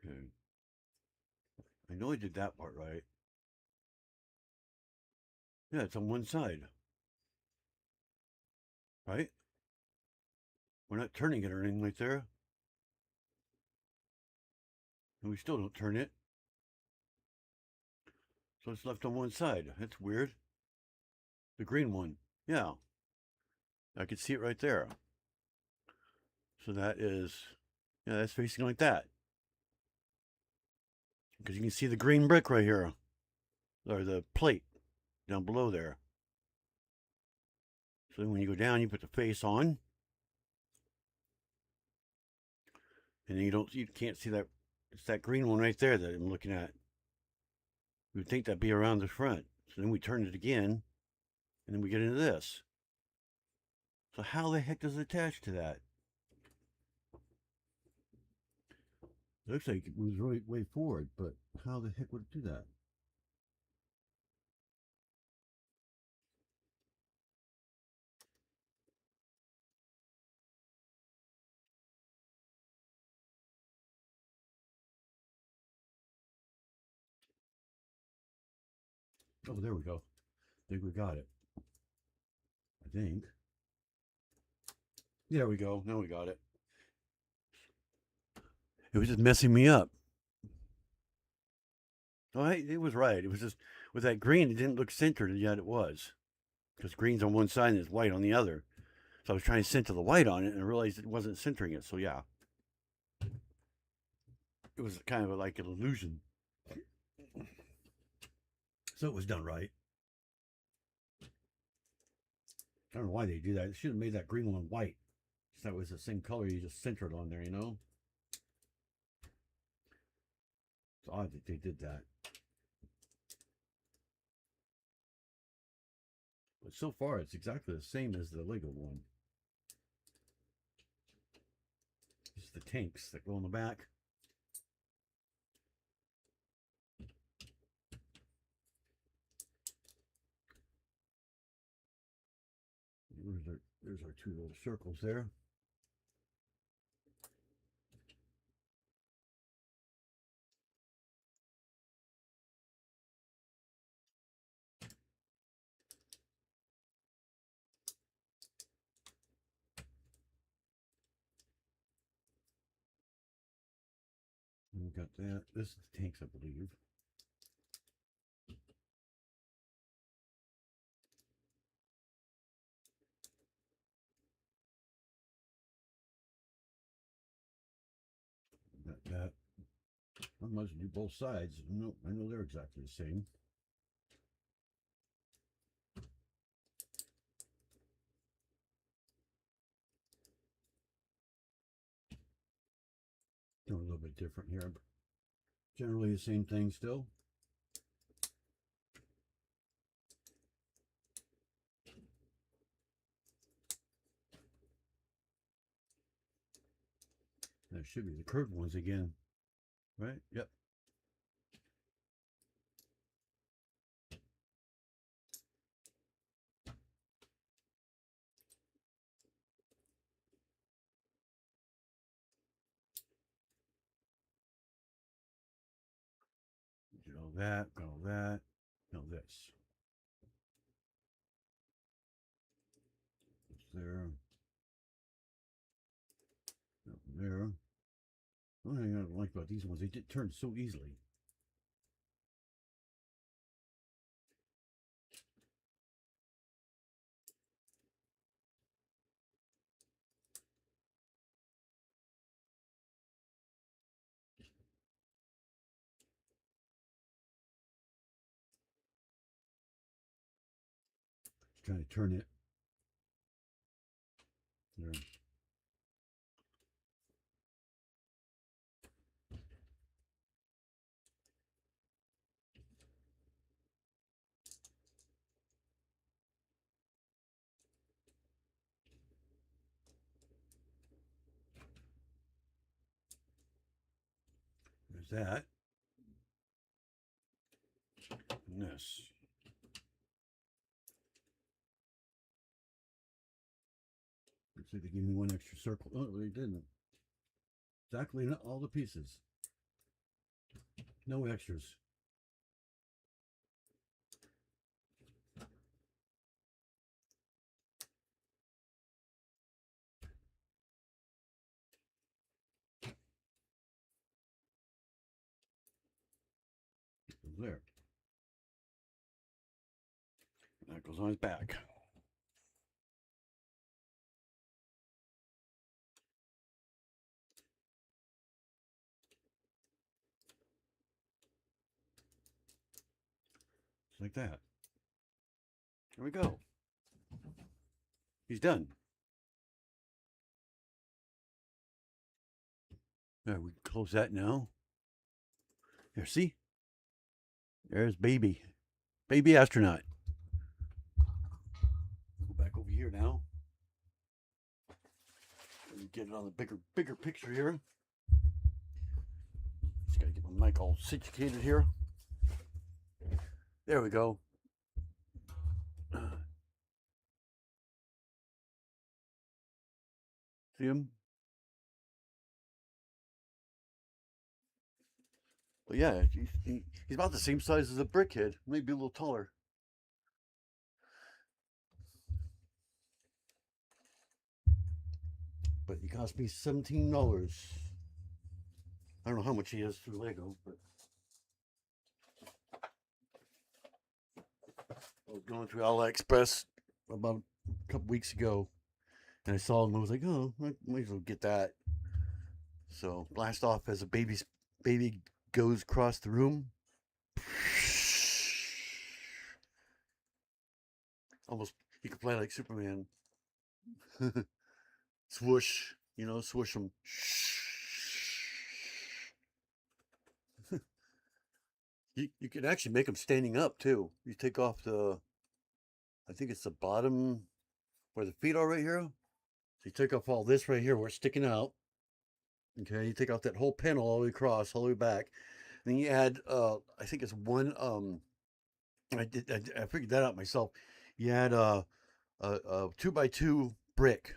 Okay. I know I did that part right. Yeah, it's on one side. Right? We're not turning it or anything like there. And we still don't turn it. So it's left on one side. That's weird. The green one. Yeah. I can see it right there. So that is, yeah, that's facing like that. Because you can see the green brick right here. Or the plate down below there. So then when you go down, you put the face on. And then you can't see that. It's that green one right there that I'm looking at. You would think that'd be around the front. So then we turn it again. And then we get into this. So how the heck does it attach to that? It looks like it moves right way forward, but how the heck would it do that? Oh, there we go. I think we got it. I think. There we go. Now we got it. It was just messing me up. Oh, it was right. It was just with that green, it didn't look centered, and yet it was. Because green's on one side and it's white on the other. So I was trying to center the white on it and I realized it wasn't centering it. So yeah, it was kind of like an illusion. So it was done right. I don't know why they do that. They should have made that green one white. So that was the same color you just centered on there, you know? It's odd that they did that. But so far, it's exactly the same as the Lego one. Just the tanks that go in the back. There's our two little circles there. And we've got that. This is the tanks, I believe. Got that. I must do both sides. No, I know they're exactly the same. Doing a little bit different here, but generally the same thing still. That should be the curved ones again, right? Yep. Did all that, got all that. Now this. It's there. There. One thing I don't like about these ones, they did turn so easily. Trying to turn it. There. There's that. And this. Looks like they gave me one extra circle. Oh, they didn't. Exactly all the pieces. No extras. There. That goes on his back. Just like that. There we go. He's done. There, we close that now. There, see? There's baby. Baby astronaut. Go back over here now. Get it on the bigger picture here. Just gotta get my mic all situated here. There we go. See him? But yeah, he's about the same size as a brickhead, maybe a little taller. But he cost me $17. I don't know how much he is through Lego, but I was going through AliExpress about a couple weeks ago, and I saw him. I was like, oh, I might as well get that. So blast off as a baby goes across the room. Almost, he could play like Superman. Swoosh, swoosh him. You can actually make them standing up too. You take off I think it's the bottom where the feet are right here. So you take off all this right here where it's sticking out. Okay, you take off that whole panel all the way across, all the way back. Then you add, I think it's one, I figured that out myself. You add a 2x2 brick,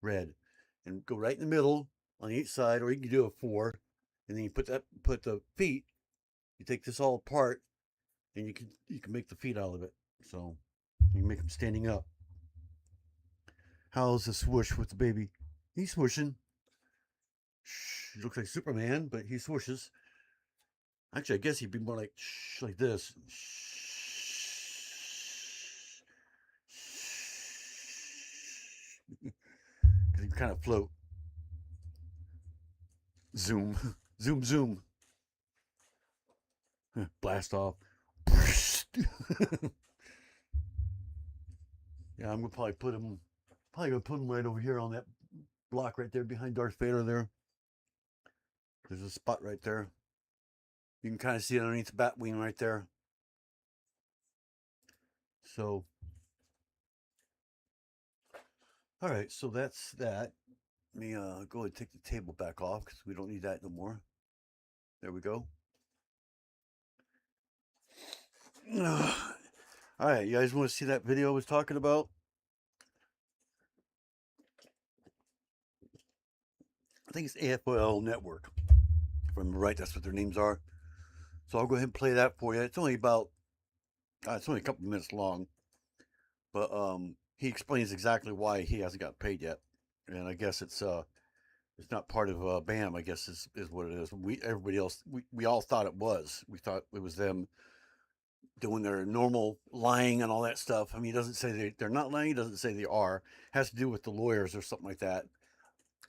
red, and go right in the middle on each side, or you can do a 4, and then you put the feet. You take this all apart, and you can make the feet out of it. So you can make them standing up. How's the swoosh with the baby? He's swooshing. He looks like Superman, but he swooshes. Actually, I guess he'd be more like this. Because he kind of float. Zoom. Zoom, zoom. Blast off. Yeah, I'm gonna probably put him right over here on that block right there behind Darth Vader there. There's a spot right there. You can kind of see it underneath the bat wing right there. So, all right, so that's that. Let me go ahead and take the table back off because we don't need that no more. There we go. All right, you guys want to see that video I was talking about? I think it's AFOL Network. If I'm right, that's what their names are. So I'll go ahead and play that for you. It's only about, it's only a couple minutes long. But he explains exactly why he hasn't got paid yet. And I guess it's not part of BAM, I guess is what it is. Everybody else, we all thought it was. We thought it was them doing their normal lying and all that stuff. I mean, he doesn't say they're not lying. He doesn't say they are. It has to do with the lawyers or something like that.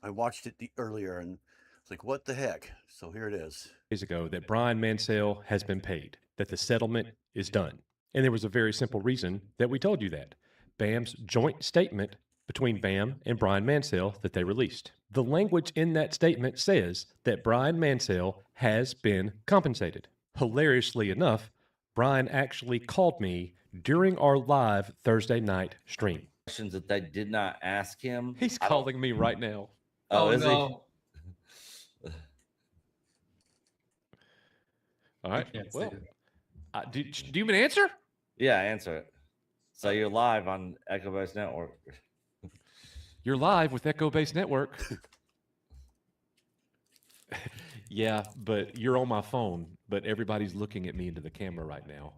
I watched it earlier and it's like, what the heck? So here it is. Days ago that Bryan Mancel has been paid, that the settlement is done. And there was a very simple reason that we told you that. BAM's joint statement between BAM and Bryan Mancel that they released. The language in that statement says that Bryan Mancel has been compensated. Hilariously enough, Bryan actually called me during our live Thursday night stream. Questions that they did not ask him. He's calling me right now. Oh, is no. he? All right. Well, do you even answer? Yeah, answer it. So you're live on Echo Base Network. You're live with Echo Base Network. Yeah, but you're on my phone, but everybody's looking at me into the camera right now.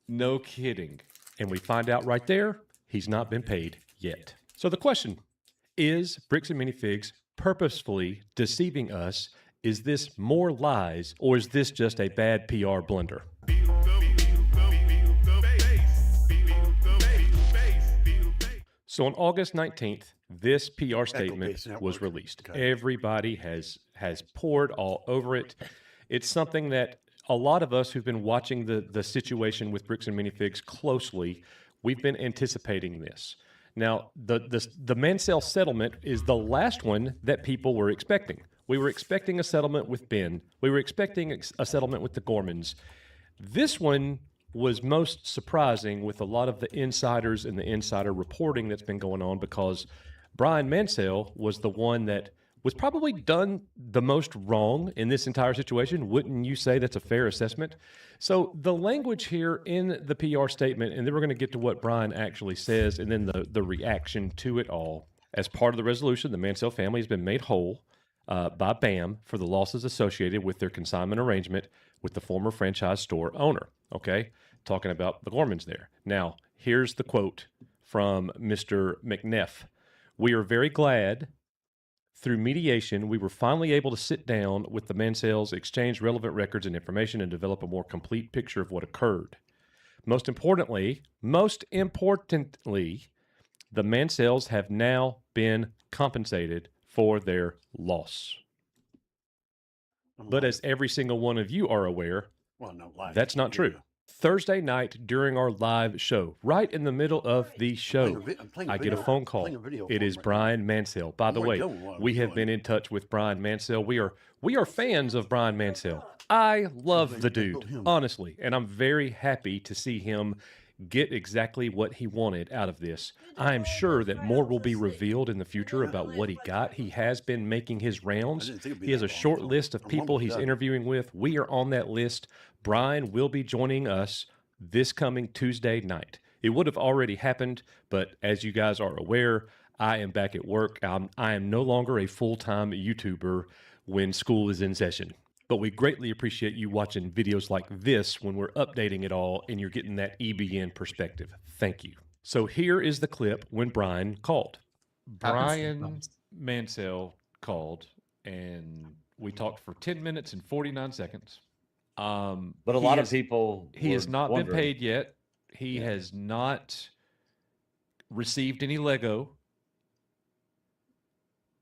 No kidding. And we find out right there, he's not been paid yet. So the question is, Bricks and Minifigs purposefully deceiving us? Is this more lies, or is this just a bad PR blunder? So on August 19th, this PR statement Base Network. was released. Okay. Everybody has poured all over it. It's something that a lot of us who've been watching the situation with Bricks and Minifigs closely, we've been anticipating this. Now, the Mancel settlement is the last one that people were expecting. We were expecting a settlement with Ben. We were expecting a settlement with the Gormans. This one was most surprising with a lot of the insiders and the insider reporting that's been going on, because Bryan Mancel was the one that was probably done the most wrong in this entire situation. Wouldn't you say that's a fair assessment? So the language here in the PR statement, and then we're going to get to what Bryan actually says, and then the reaction to it all. As part of the resolution, the Mancel family has been made whole by BAM for the losses associated with their consignment arrangement with the former franchise store owner. Okay, talking about the Gormans there. Now, here's the quote from Mr. McNeff. "We are very glad through mediation, we were finally able to sit down with the Mancels, exchange relevant records and information, and develop a more complete picture of what occurred. Most importantly, the Mancels have now been compensated for their loss." But as every single one of you are aware, well, no, live. that's not true. Thursday night during our live show, right in the middle of the show, I get a phone call. It is Bryan Mancel. By the way, we have been in touch with Bryan Mancel. We are fans of Bryan Mancel. I love the dude, honestly, and I'm very happy to see him get exactly what he wanted out of this. I am sure that more will be revealed in the future about what he got. He has been making his rounds. He has a short list of people he's interviewing with. We are on that list. Bryan will be joining us this coming Tuesday night. It would have already happened, but as you guys are aware, I am back at work. I am no longer a full-time YouTuber when school is in session. But we greatly appreciate you watching videos like this when we're updating it all and you're getting that EBN perspective. Thank you. So here is the clip when Bryan called. Bryan Mancel called, and we talked for 10 minutes and 49 seconds. But a lot of people, he has not been wondering. paid yet. He has not received any Lego,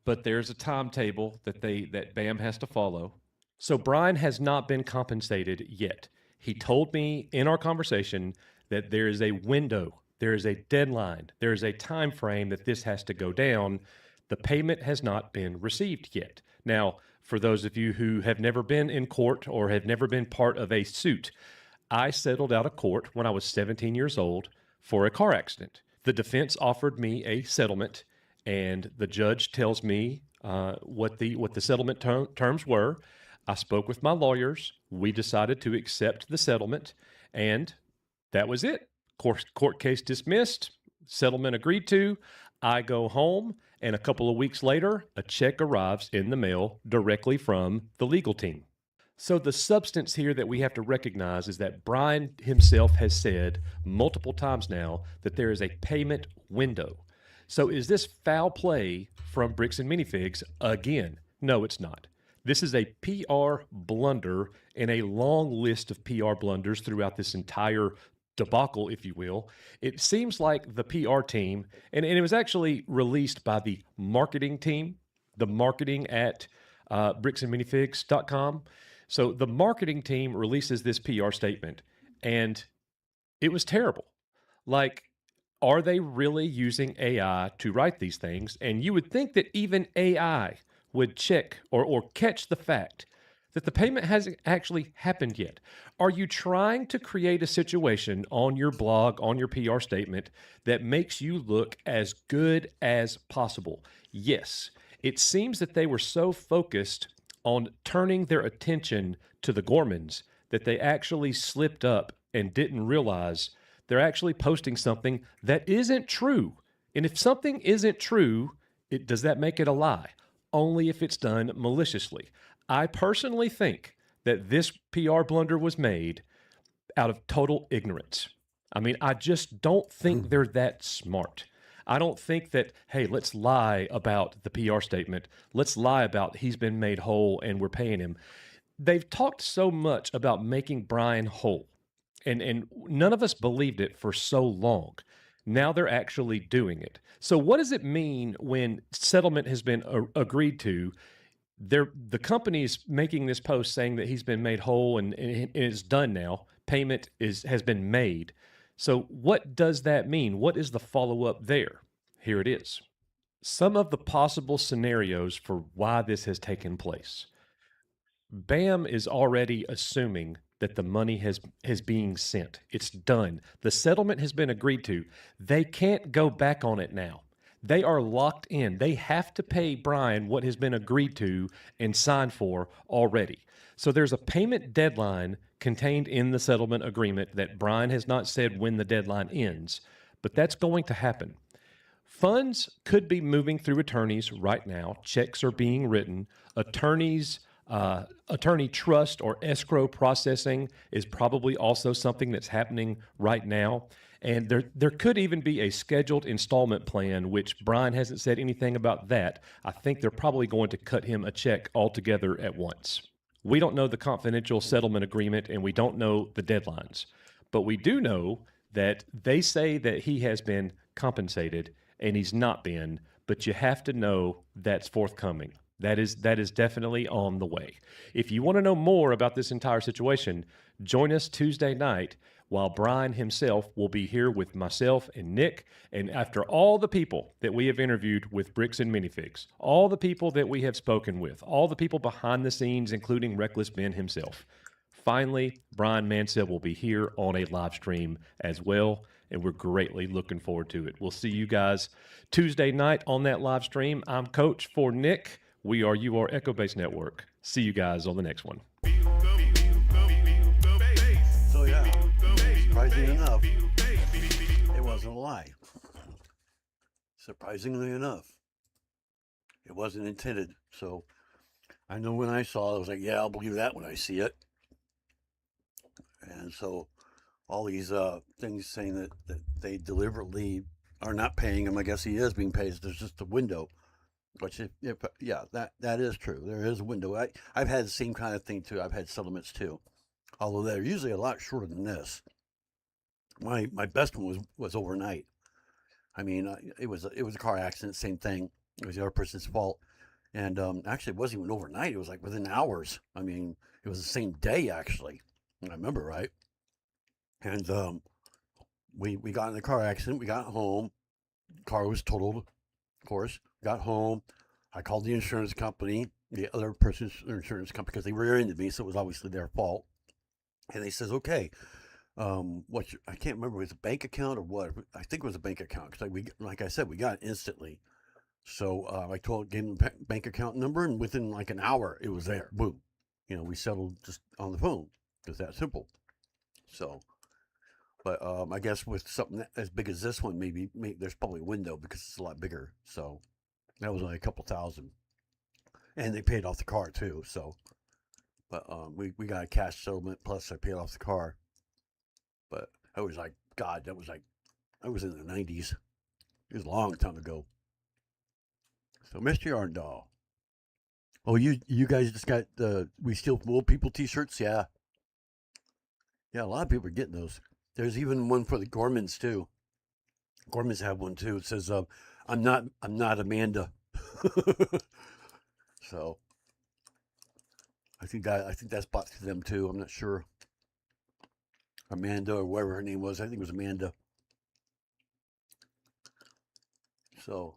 but there's a timetable that BAM has to follow. So Bryan has not been compensated yet. He told me in our conversation that there is a window, there is a deadline, there is a time frame that this has to go down. The payment has not been received yet. Now, for those of you who have never been in court or have never been part of a suit, I settled out of court when I was 17 years old for a car accident. The defense offered me a settlement, and the judge tells me what the settlement terms were. I spoke with my lawyers. We decided to accept the settlement, and that was it. Court case dismissed, settlement agreed to. I go home, and a couple of weeks later, a check arrives in the mail directly from the legal team. So the substance here that we have to recognize is that Bryan himself has said multiple times now that there is a payment window. So is this foul play from Bricks and Minifigs again? No, it's not. This is a PR blunder and a long list of PR blunders throughout this entire debacle, if you will. It seems like the PR team, and it was actually released by the marketing team, the marketing at bricksandminifigs.com. So the marketing team releases this PR statement, and it was terrible. Like, are they really using AI to write these things? And you would think that even AI would check or catch the fact that the payment hasn't actually happened yet. Are you trying to create a situation on your blog, on your PR statement, that makes you look as good as possible? Yes. It seems that they were so focused on turning their attention to the Gormans that they actually slipped up and didn't realize they're actually posting something that isn't true And if something isn't true, does that make it a lie? Only if it's done maliciously. I personally think that this PR blunder was made out of total ignorance. I mean, I just don't think they're that smart. I don't think that, hey, let's lie about the PR statement. Let's lie about he's been made whole and we're paying him. They've talked so much about making Bryan whole, and none of us believed it for so long. Now they're actually doing it. So what does it mean when settlement has been agreed to? The company's making this post saying that he's been made whole and it's done now. Payment has been made. So what does that mean? What is the follow-up there? Here it is. Some of the possible scenarios for why this has taken place. BAM is already assuming that the money has being sent. It's done. The settlement has been agreed to. They can't go back on it now. They are locked in. They have to pay Bryan what has been agreed to and signed for already. So there's a payment deadline contained in the settlement agreement that Bryan has not said when the deadline ends, but that's going to happen. Funds could be moving through attorneys right now. Checks are being written. Attorney trust or escrow processing is probably also something that's happening right now. And there could even be a scheduled installment plan, which Bryan hasn't said anything about that. I think they're probably going to cut him a check altogether at once. We don't know the confidential settlement agreement, and we don't know the deadlines. But we do know that they say that he has been compensated, and he's not been, but you have to know that's forthcoming. That is definitely on the way. If you want to know more about this entire situation, join us Tuesday night while Bryan himself will be here with myself and Nick. And after all the people that we have interviewed with Bricks and Minifigs, all the people that we have spoken with, all the people behind the scenes, including Reckless Ben himself, finally, Bryan Mancel will be here on a live stream as well, and we're greatly looking forward to it. We'll see you guys Tuesday night on that live stream. I'm Coach for Nick. We are UR Echo Base Network. See you guys on the next one. So yeah, surprisingly enough, it wasn't a lie. Surprisingly enough, it wasn't intended. So I know when I saw it, I was like, yeah, I'll believe that when I see it. And so all these things saying that they deliberately are not paying him, I guess he is being paid. There's just a window. Which, yeah, that is true. There is a window. I've had the same kind of thing too. I've had settlements too, although they're usually a lot shorter than this. My best one was overnight. I mean, it was a car accident. Same thing. It was the other person's fault, and actually, it wasn't even overnight. It was like within hours. I mean, it was the same day actually. I remember right. And we got in the car accident. We got home. Car was totaled, of course. Got home. I called the insurance company, the other person's insurance company, because they rear-ended me, so it was obviously their fault. And they says, okay, I can't remember, it was a bank account or what. I think it was a bank account, because like I said, we got it instantly. So I gave them the bank account number, and within like an hour, it was there. Boom. We settled just on the phone. It's that simple. So, but I guess with something as big as this one, maybe there's probably a window because it's a lot bigger. So that was only a couple thousand, and they paid off the car too. So, but we got a cash settlement plus I paid off the car. But I was like, God, I was in the 90s. It was a long time ago. So, Mr. Yarndahl. Oh, you guys just got the We Steal from Old People t-shirts? Yeah. Yeah, a lot of people are getting those. There's even one for the Gormans too. Gormans have one too. It says, I'm not Amanda. So I think that's bought to them too. I'm not sure. Amanda or whatever her name was. I think it was Amanda. So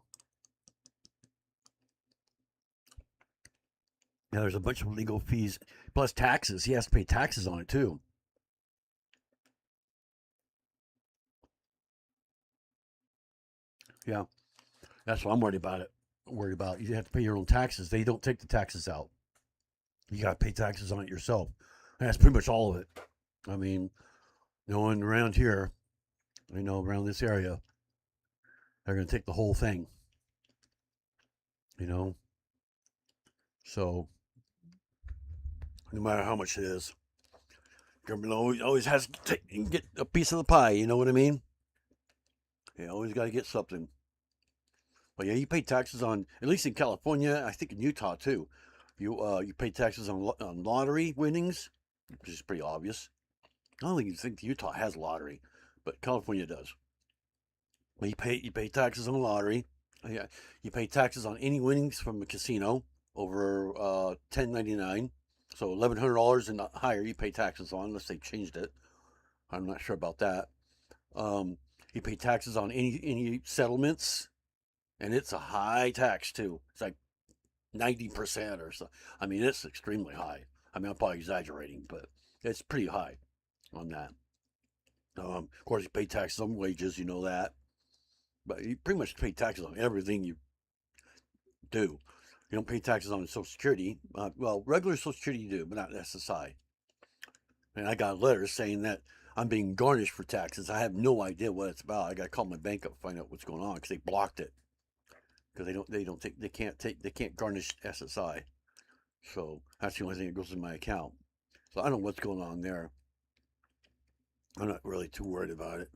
yeah, there's a bunch of legal fees plus taxes. He has to pay taxes on it too. Yeah, that's what I'm worried about. You have to pay your own taxes. They don't take the taxes out. You got to pay taxes on it yourself. And that's pretty much all of it. I mean, no one around here, around this area, They're going to take the whole thing, So no matter how much it is, government always has to get a piece of the pie. You know what I mean? You always got to get something. But yeah, you pay taxes on, at least in California, I think in Utah too. You pay taxes on lottery winnings, which is pretty obvious. I don't think Utah has lottery, but California does. But you pay taxes on lottery. Yeah, you pay taxes on any winnings from a casino over 1099. So $1,100 and higher, you pay taxes on, unless they changed it. I'm not sure about that. You pay taxes on any settlements, and it's a high tax too. It's like 90% or so. I mean, it's extremely high. I mean, I'm probably exaggerating, but it's pretty high on that. Of course, you pay taxes on wages, you know that. But you pretty much pay taxes on everything you do. You don't pay taxes on Social Security. Well, regular Social Security you do, but not SSI. And I got letters saying that I'm being garnished for taxes. I have no idea what it's about. I got to call my bank up and find out what's going on because they blocked it. Because they can't garnish SSI. So that's the only thing that goes in my account. So I don't know what's going on there. I'm not really too worried about it.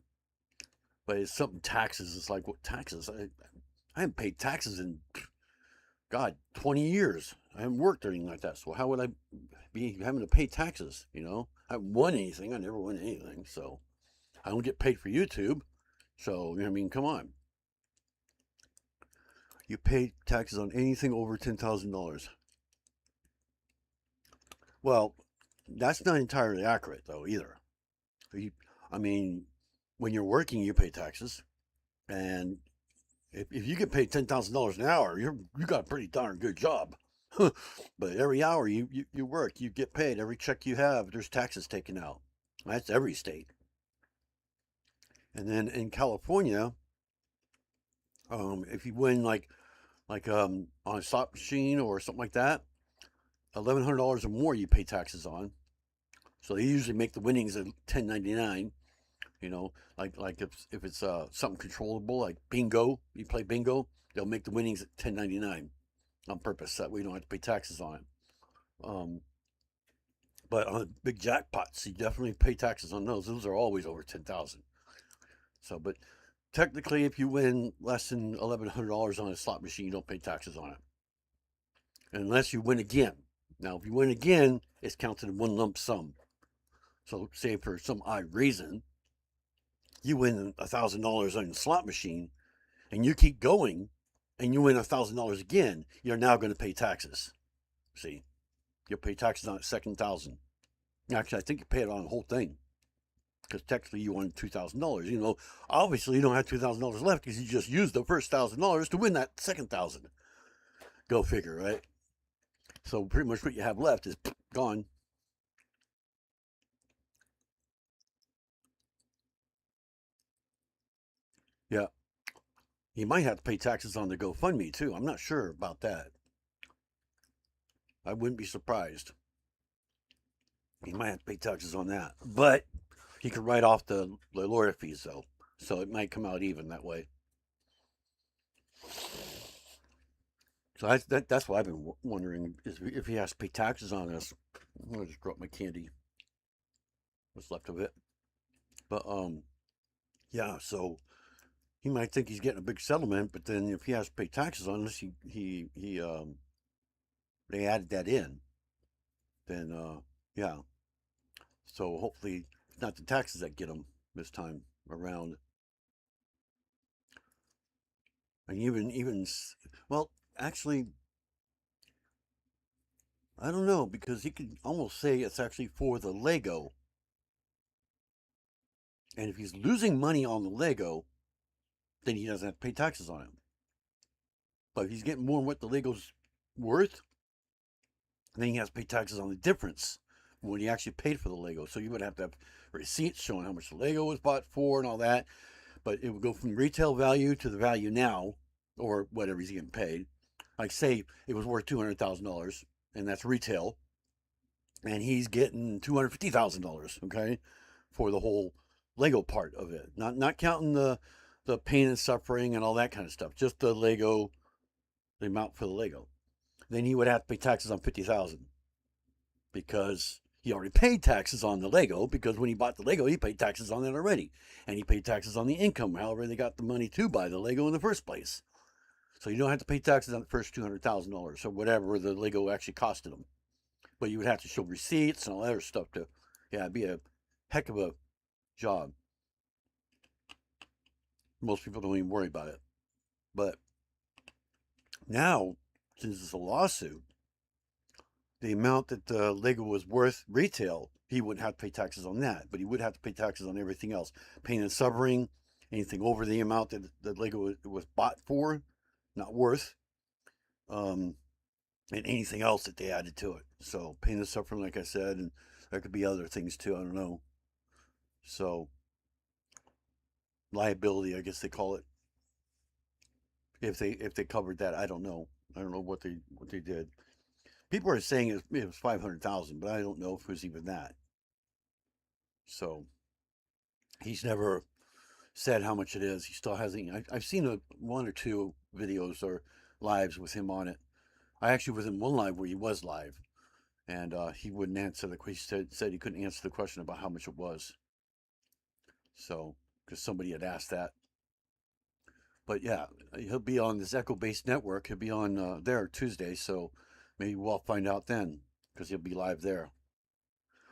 But it's something taxes. It's like, what taxes? I haven't paid taxes in, God, 20 years. I haven't worked or anything like that. So how would I be having to pay taxes? I haven't won anything. I never won anything. So I don't get paid for YouTube. So, I mean, come on. You pay taxes on anything over $10,000. Well, that's not entirely accurate, though, either. I mean, when you're working, you pay taxes. And if you get paid $10,000 an hour, you got a pretty darn good job. But every hour you work, you get paid. Every check you have, there's taxes taken out. That's every state. And then in California, if you win like on a slot machine or something like that, $1,100 or more you pay taxes on. So they usually make the winnings at 1099. Like if it's something controllable, like bingo, you play bingo, they'll make the winnings at 1099 on purpose, that we don't have to pay taxes on it. But on big jackpots, you definitely pay taxes on those. Those are always over 10,000. So, but technically, if you win less than $1,100 on a slot machine, you don't pay taxes on it, unless you win again. Now, if you win again, it's counted in one lump sum. So, say for some odd reason, you win $1,000 on the slot machine, and you keep going, and you win $1,000 again, you're now going to pay taxes. See, you'll pay taxes on the second thousand. Actually, I think you pay it on the whole thing, because technically you won $2,000. Obviously you don't have $2,000 left because you just used the first $1,000 to win that second thousand. Go figure, right? So pretty much what you have left is gone. Yeah. You might have to pay taxes on the GoFundMe too. I'm not sure about that. I wouldn't be surprised. You might have to pay taxes on that. But you can write off the lawyer fees though. So it might come out even that way. So that's what I've been wondering, is if he has to pay taxes on this. I'm going to just drop my candy. What's left of it. But yeah, so he might think he's getting a big settlement, but then if he has to pay taxes on this, they added that in, then yeah. So hopefully it's not the taxes that get him this time around. And well, actually, I don't know, because he could almost say it's actually for the Lego. And if he's losing money on the Lego, then he doesn't have to pay taxes on it. But if he's getting more than what the Lego's worth, then he has to pay taxes on the difference when he actually paid for the Lego. So you would have to have receipts showing how much the Lego was bought for and all that. But it would go from retail value to the value now, or whatever he's getting paid. Like say it was worth $200,000, and that's retail, and he's getting $250,000, okay, for the whole Lego part of it. Not counting the the pain and suffering and all that kind of stuff. Just the Lego, the amount for the Lego. Then he would have to pay taxes on 50,000 because he already paid taxes on the Lego, because when he bought the Lego, he paid taxes on it already. And he paid taxes on the income, however they got the money to buy the Lego in the first place. So you don't have to pay taxes on the first $200,000 or whatever the Lego actually costed him. But you would have to show receipts and all that other stuff to, yeah, it'd be a heck of a job. Most people don't even worry about it. But now, since it's a lawsuit, the amount that the Lego was worth retail, he wouldn't have to pay taxes on that, but he would have to pay taxes on everything else. Pain and suffering, anything over the amount that the Lego was bought for, not worth, and anything else that they added to it. So pain and suffering, like I said, and there could be other things too, I don't know. So liability, I guess they call it. If they covered that, I don't know. I don't know what they did. People are saying it was 500,000, but I don't know if it was even that. So he's never said how much it is. He still hasn't. I've seen one or two videos or lives with him on it. I actually was in one live where he was live, and he wouldn't answer the question. He said he couldn't answer the question about how much it was. So because somebody had asked that. But yeah, he'll be on this Echo-based network. He'll be on there Tuesday, so maybe we'll find out then, because he'll be live there.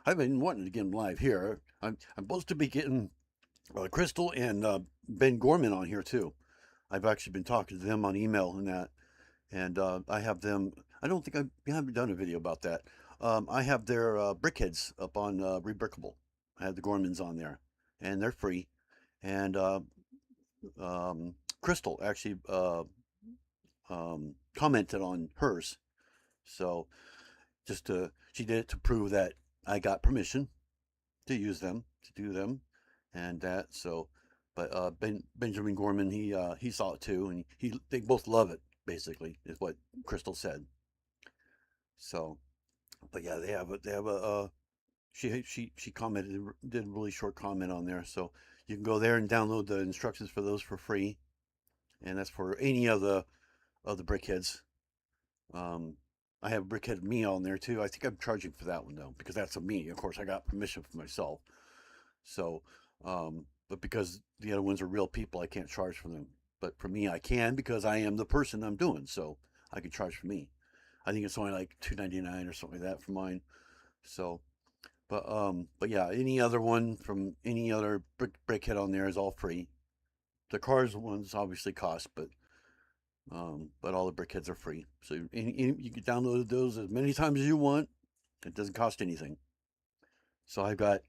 I've been wanting to get him live here. I'm supposed to be getting Crystal and Ben Gorman on here too. I've actually been talking to them on email and that, and I have them. I don't think I haven't done a video about that. I have their brickheads up on Rebrickable. I have the Gormans on there, and they're free. And Crystal actually commented on hers, so she did it to prove that I got permission to use them, to do them, and that. So, but Benjamin Gorman, he saw it too, and they both love it. Basically, is what Crystal said. So, but yeah, they have a she commented, did a really short comment on there, so you can go there and download the instructions for those for free, and that's for any of the brickheads. I have Brickhead Me on there too. I think I'm charging for that one though, because that's a me. Of course, I got permission for myself. So, but because the other ones are real people, I can't charge for them. But for me, I can, because I am the person I'm doing. So I can charge for me. I think it's only like $2.99 or something like that for mine. So, but yeah, any other one from any other brickhead on there is all free. The cars ones obviously cost, but all the brickheads are free. So you can download those as many times as you want. It doesn't cost anything. So I've got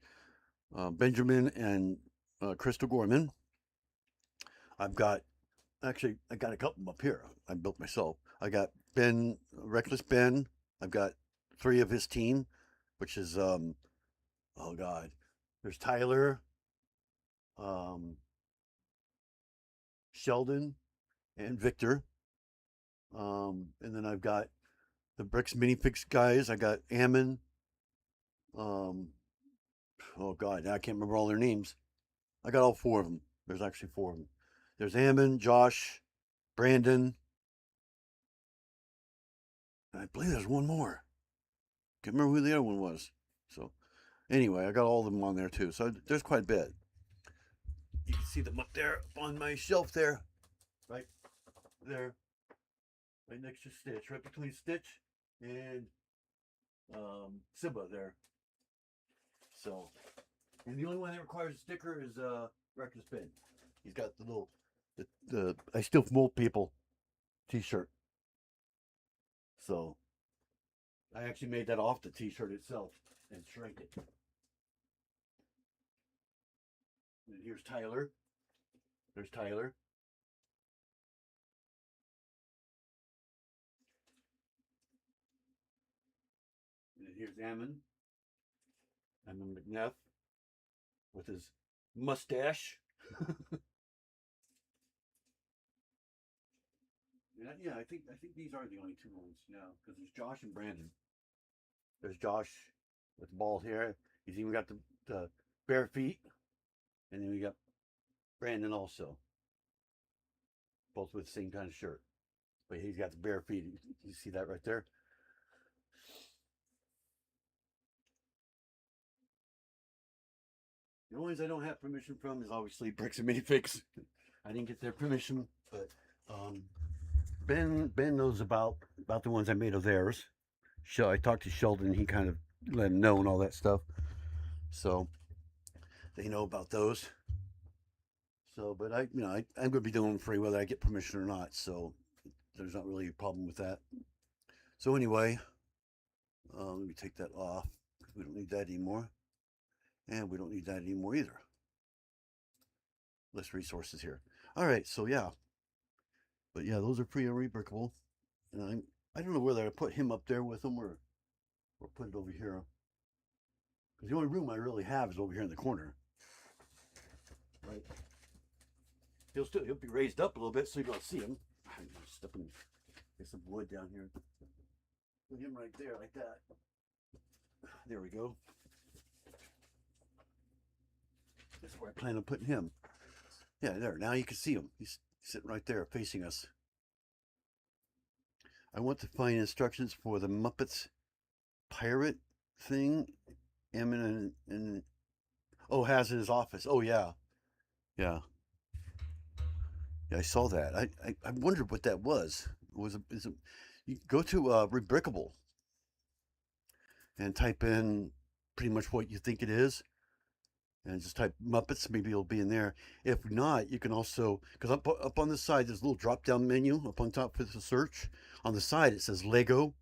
Benjamin and Crystal Gorman. I got a couple of them up here. I built myself. I got Ben, Reckless Ben. I've got 3 of his team, which is oh God, there's Tyler, Sheldon, and Victor. And then I've got the Bricks Minifix guys. I got Ammon. Oh God, I can't remember all their names. I got all 4 of them. There's actually 4 of them. There's Ammon, Josh, Brandon. And I believe there's one more. Can't remember who the other one was. So anyway, I got all of them on there too. So there's quite a bit. You can see them up there on my shelf there. Right there. Right next to Stitch. Right between Stitch and Simba there. So, and the only one that requires a sticker is Reckless Ben. He's got the little the I Still Mold People t-shirt. So I actually made that off the t-shirt itself and shrank it. And here's Tyler. There's Tyler. And here's Ammon McNeff with his mustache. Yeah, I think these are the only 2 ones now, because there's Josh and Brandon. There's Josh with bald hair. He's even got the bare feet, and then we got Brandon also. both with the same kind of shirt. But he's got the bare feet. You see that right there? The only ones I don't have permission from is obviously Bricks and Minifigs. I didn't get their permission, but Ben knows about the ones I made of theirs. I talked to Sheldon, he kind of let him know and all that stuff. So they know about those. So, but I'm going to be doing them free whether I get permission or not. So there's not really a problem with that. So anyway, let me take that off. We don't need that anymore. And we don't need that anymore either. Less resources here. All right, so yeah. But yeah, those are free and rebrickable. And I don't know whether I put him up there with them or put it over here. Because the only room I really have is over here in the corner. Right? He'll be raised up a little bit so you'll see him. I'm stepping, get some wood down here. Put him right there like that. There we go. That's where I plan on putting him. Yeah, there. Now you can see him. He's sitting right there facing us. I want to find instructions for the Muppets pirate thing. And oh, has in his office. Oh yeah. Yeah, I saw that. I wondered what that was. You go to Rebrickable and type in pretty much what you think it is, and just type Muppets. Maybe it'll be in there. If not, you can also, because up on the side there's a little drop down menu up on top for the search. On the side it says Lego,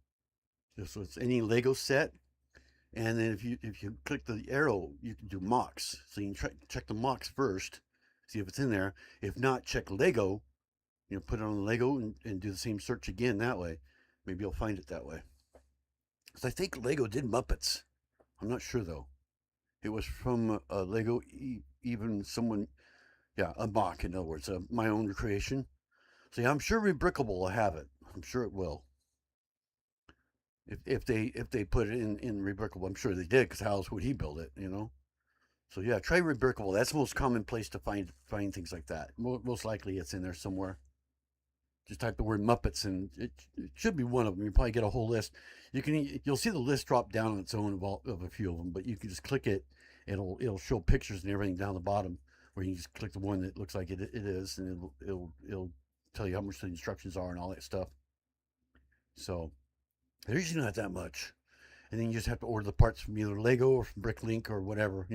so it's any Lego set. And then if you click the arrow, you can do mocks. So you can check the mocks first, see if it's in there. If not, check Lego. Put it on Lego and do the same search again that way. Maybe you'll find it that way. Because I think Lego did Muppets. I'm not sure though. It was from Lego, even someone, yeah, a mock, in other words, my own creation. So yeah, I'm sure Rebrickable will have it. I'm sure it will. If they put it in Rebrickable, I'm sure they did, because how else would he build it, So yeah, try Rebrickable. That's the most common place to find things like that. Most likely it's in there somewhere. Just type the word Muppets and it should be one of them. You probably get a whole list. You'll see the list drop down on its own of a few of them, but you can just click it. It'll show pictures and everything down the bottom, where you can just click the one that looks like it is, and it'll tell you how much the instructions are and all that stuff. So there's usually not that much. And then you just have to order the parts from either Lego or from Bricklink or whatever,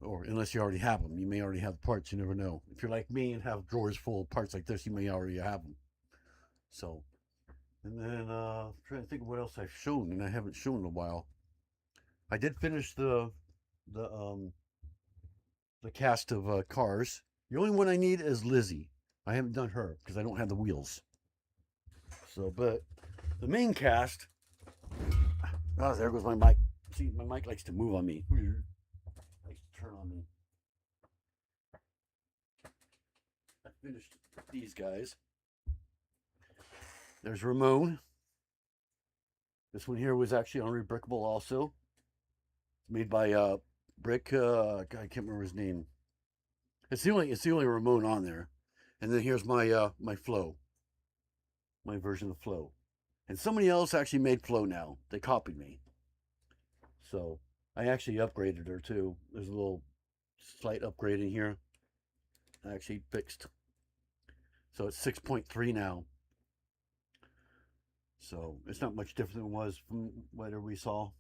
Or unless you already have them. You may already have the parts, you never know. If you're like me and have drawers full of parts like this, you may already have them. So, and then I'm trying to think of what else I've shown, and I haven't shown in a while. I did finish the cast of cars. The only one I need is Lizzie. I haven't done her because I don't have the wheels. So, but the main cast. Oh, there goes my mic. See, my mic likes to move on me. Likes to turn on me. I finished these guys. There's Ramon. This one here was actually on Rebrickable also. Made by Brick. God, I can't remember his name. It's the only Ramon on there. And then here's my my Flo. My version of Flo. And somebody else actually made Flo now. They copied me. So I actually upgraded her too. There's a little slight upgrade in here. I actually fixed. So it's 6.3 now. So it's not much different than it was from whatever we saw.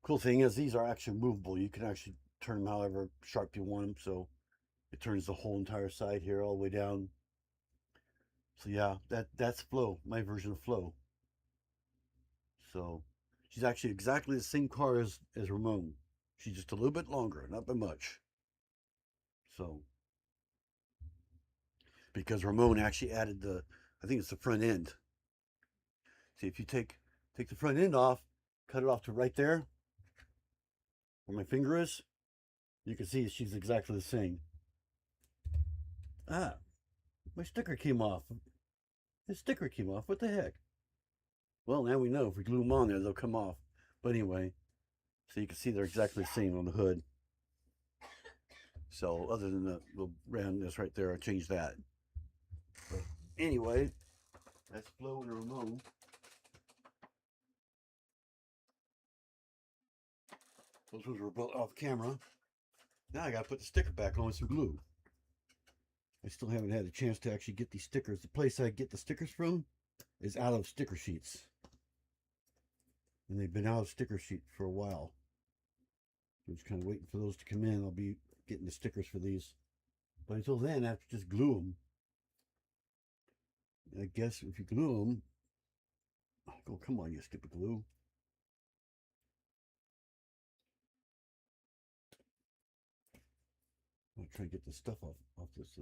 Cool thing is these are actually movable. You can actually turn them however sharp you want them. So it turns the whole entire side here all the way down. So yeah, that's Flo, my version of Flo. So she's actually exactly the same car as Ramon. She's just a little bit longer, not by much. So because Ramon actually added I think it's the front end. See, if you take the front end off, cut it off to right there, where my finger is, you can see she's exactly the same. Ah, my sticker came off. The sticker came off. What the heck? Well, now we know if we glue them on there, they'll come off. But anyway, so you can see they're exactly the same on the hood. So other than the little roundness right there, I changed that. But anyway, that's Flo and Ramon. Those ones were built off camera. Now I gotta put the sticker back on with some glue. I still haven't had a chance to actually get these stickers. The place I get the stickers from is out of sticker sheets. And they've been out of sticker sheets for a while. I'm just kind of waiting for those to come in. I'll be getting the stickers for these. But until then, I have to just glue them. I guess if you glue them, oh, come on, you stupid glue. I'll try and get the stuff off this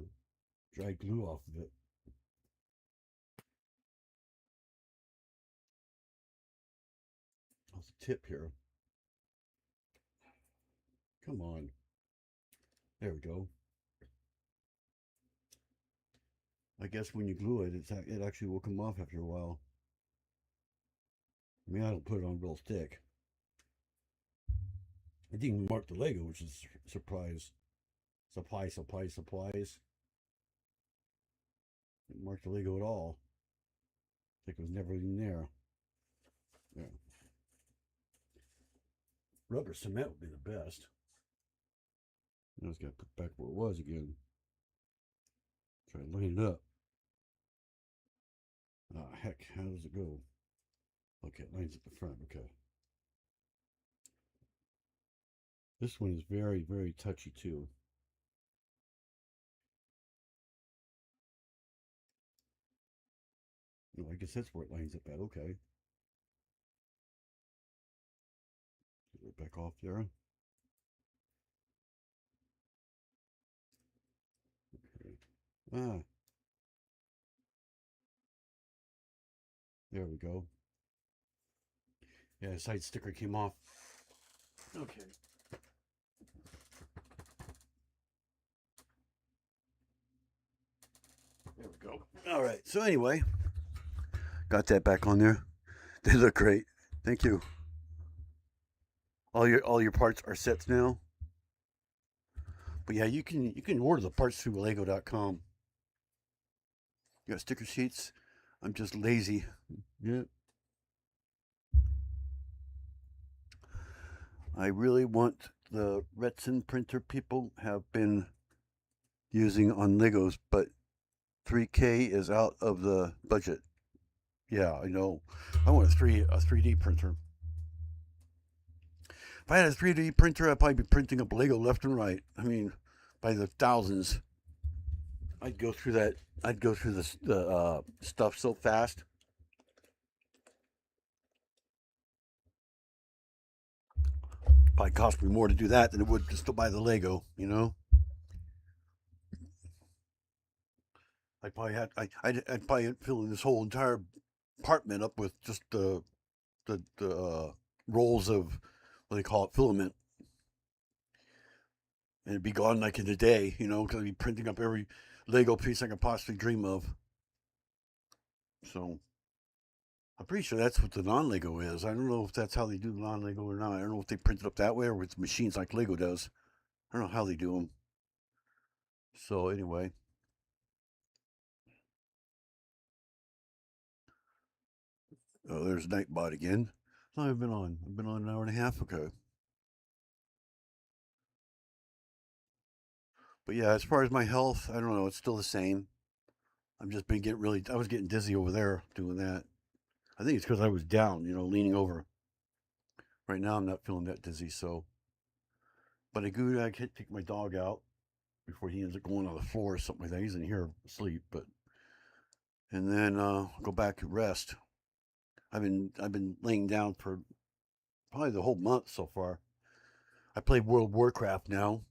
dry glue off of it. How's the tip here? Come on. There we go. I guess when you glue it, it actually will come off after a while. I mean, I don't put it on real thick. I didn't even mark the Lego, which is a surprise. Supplies. Didn't mark the Lego at all. Like it was never even there. Yeah. Rubber cement would be the best. I just got to put back where it was again. Try to line it up. Ah, heck, how does it go? Okay, it lines at the front. Okay. This one is very, very touchy too. No, I guess that's where it lines up at. Okay. Get it back off there. Okay. Ah. There we go. Yeah, the side sticker came off. Okay. There we go. All right. So anyway, got that back on there. They look great. Thank you. All your parts are sets now. But yeah, you can order the parts through Lego.com. You got sticker sheets. I'm just lazy. Yeah. I really want the resin printer people have been using on Legos, but 3K is out of the budget. Yeah, I know. I want a 3D printer. If I had a 3D printer, I'd probably be printing up Lego left and right. I mean, by the thousands. I'd go through that. I'd go through the stuff so fast. Probably cost me more to do that than it would just to buy the Lego. You know. I'd probably fill this whole entire apartment up with just the rolls of what they call it, filament, and it'd be gone like in a day, you know, because I'd be printing up every Lego piece I could possibly dream of. So I'm pretty sure that's what the non-Lego is. I don't know if that's how they do the non-Lego or not. I don't know if they print it up that way or with machines like Lego does. I don't know how they do them. So anyway. Oh, there's Nightbot again. I've been on an hour and a half ago. But yeah, as far as my health, I don't know. It's still the same. I'm just been getting I was getting dizzy over there doing that. I think it's because I was down, you know, leaning over. Right now, I'm not feeling that dizzy, so. But I could take my dog out before he ends up going on the floor or something like that. He's in here asleep, and then go back and rest. I've been laying down for probably the whole month so far. I play World of Warcraft now,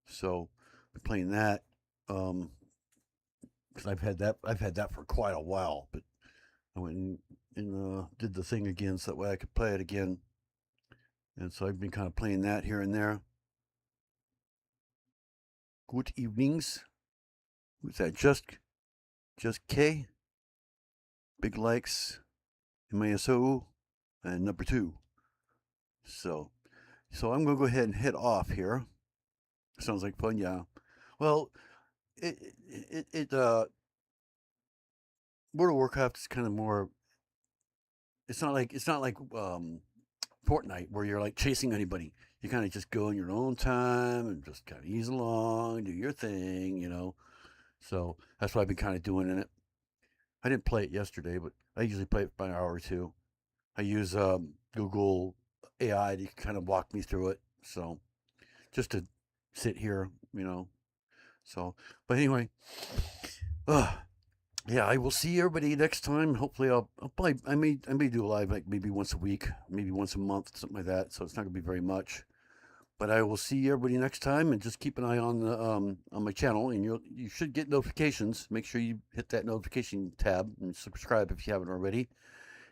so I'm playing that. Because I've had that for quite a while, but I went and did the thing again so that way I could play it again. And so I've been kind of playing that here and there. Good evenings. Who's that? Just K. Big likes. MASO. And number 2. So I'm going to go ahead and head off here. Sounds like fun, yeah. Well, it World of Warcraft is kind of more. It's not like Fortnite where you're like chasing anybody. You kind of just go in your own time and just kind of ease along, do your thing, you know. So that's what I've been kind of doing in it. I didn't play it yesterday, but I usually play it by an hour or two. I use Google AI to kind of walk me through it. So just to sit here, you know. So, but anyway, yeah, I will see everybody next time. Hopefully, I'll probably I may do a live like maybe once a week, maybe once a month, something like that. So it's not gonna be very much. But I will see everybody next time, and just keep an eye on my channel, and you should get notifications. Make sure you hit that notification tab and subscribe if you haven't already,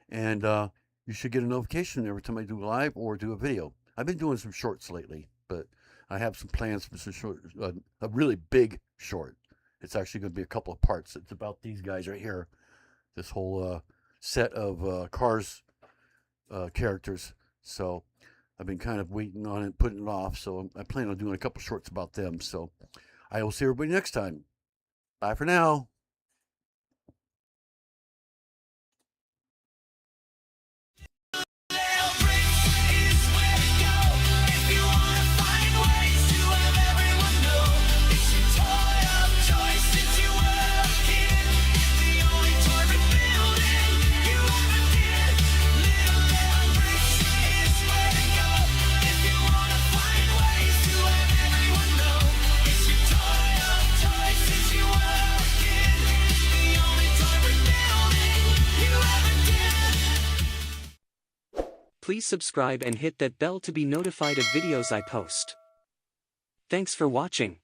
and you should get a notification every time I do a live or do a video. I've been doing some shorts lately, but I have some plans for some short, a really big short. It's actually going to be a couple of parts. It's about these guys right here, this whole set of Cars characters. So I've been kind of waiting on it, putting it off. So I plan on doing a couple shorts about them. So I will see everybody next time. Bye for now. Please subscribe and hit that bell to be notified of videos I post. Thanks for watching.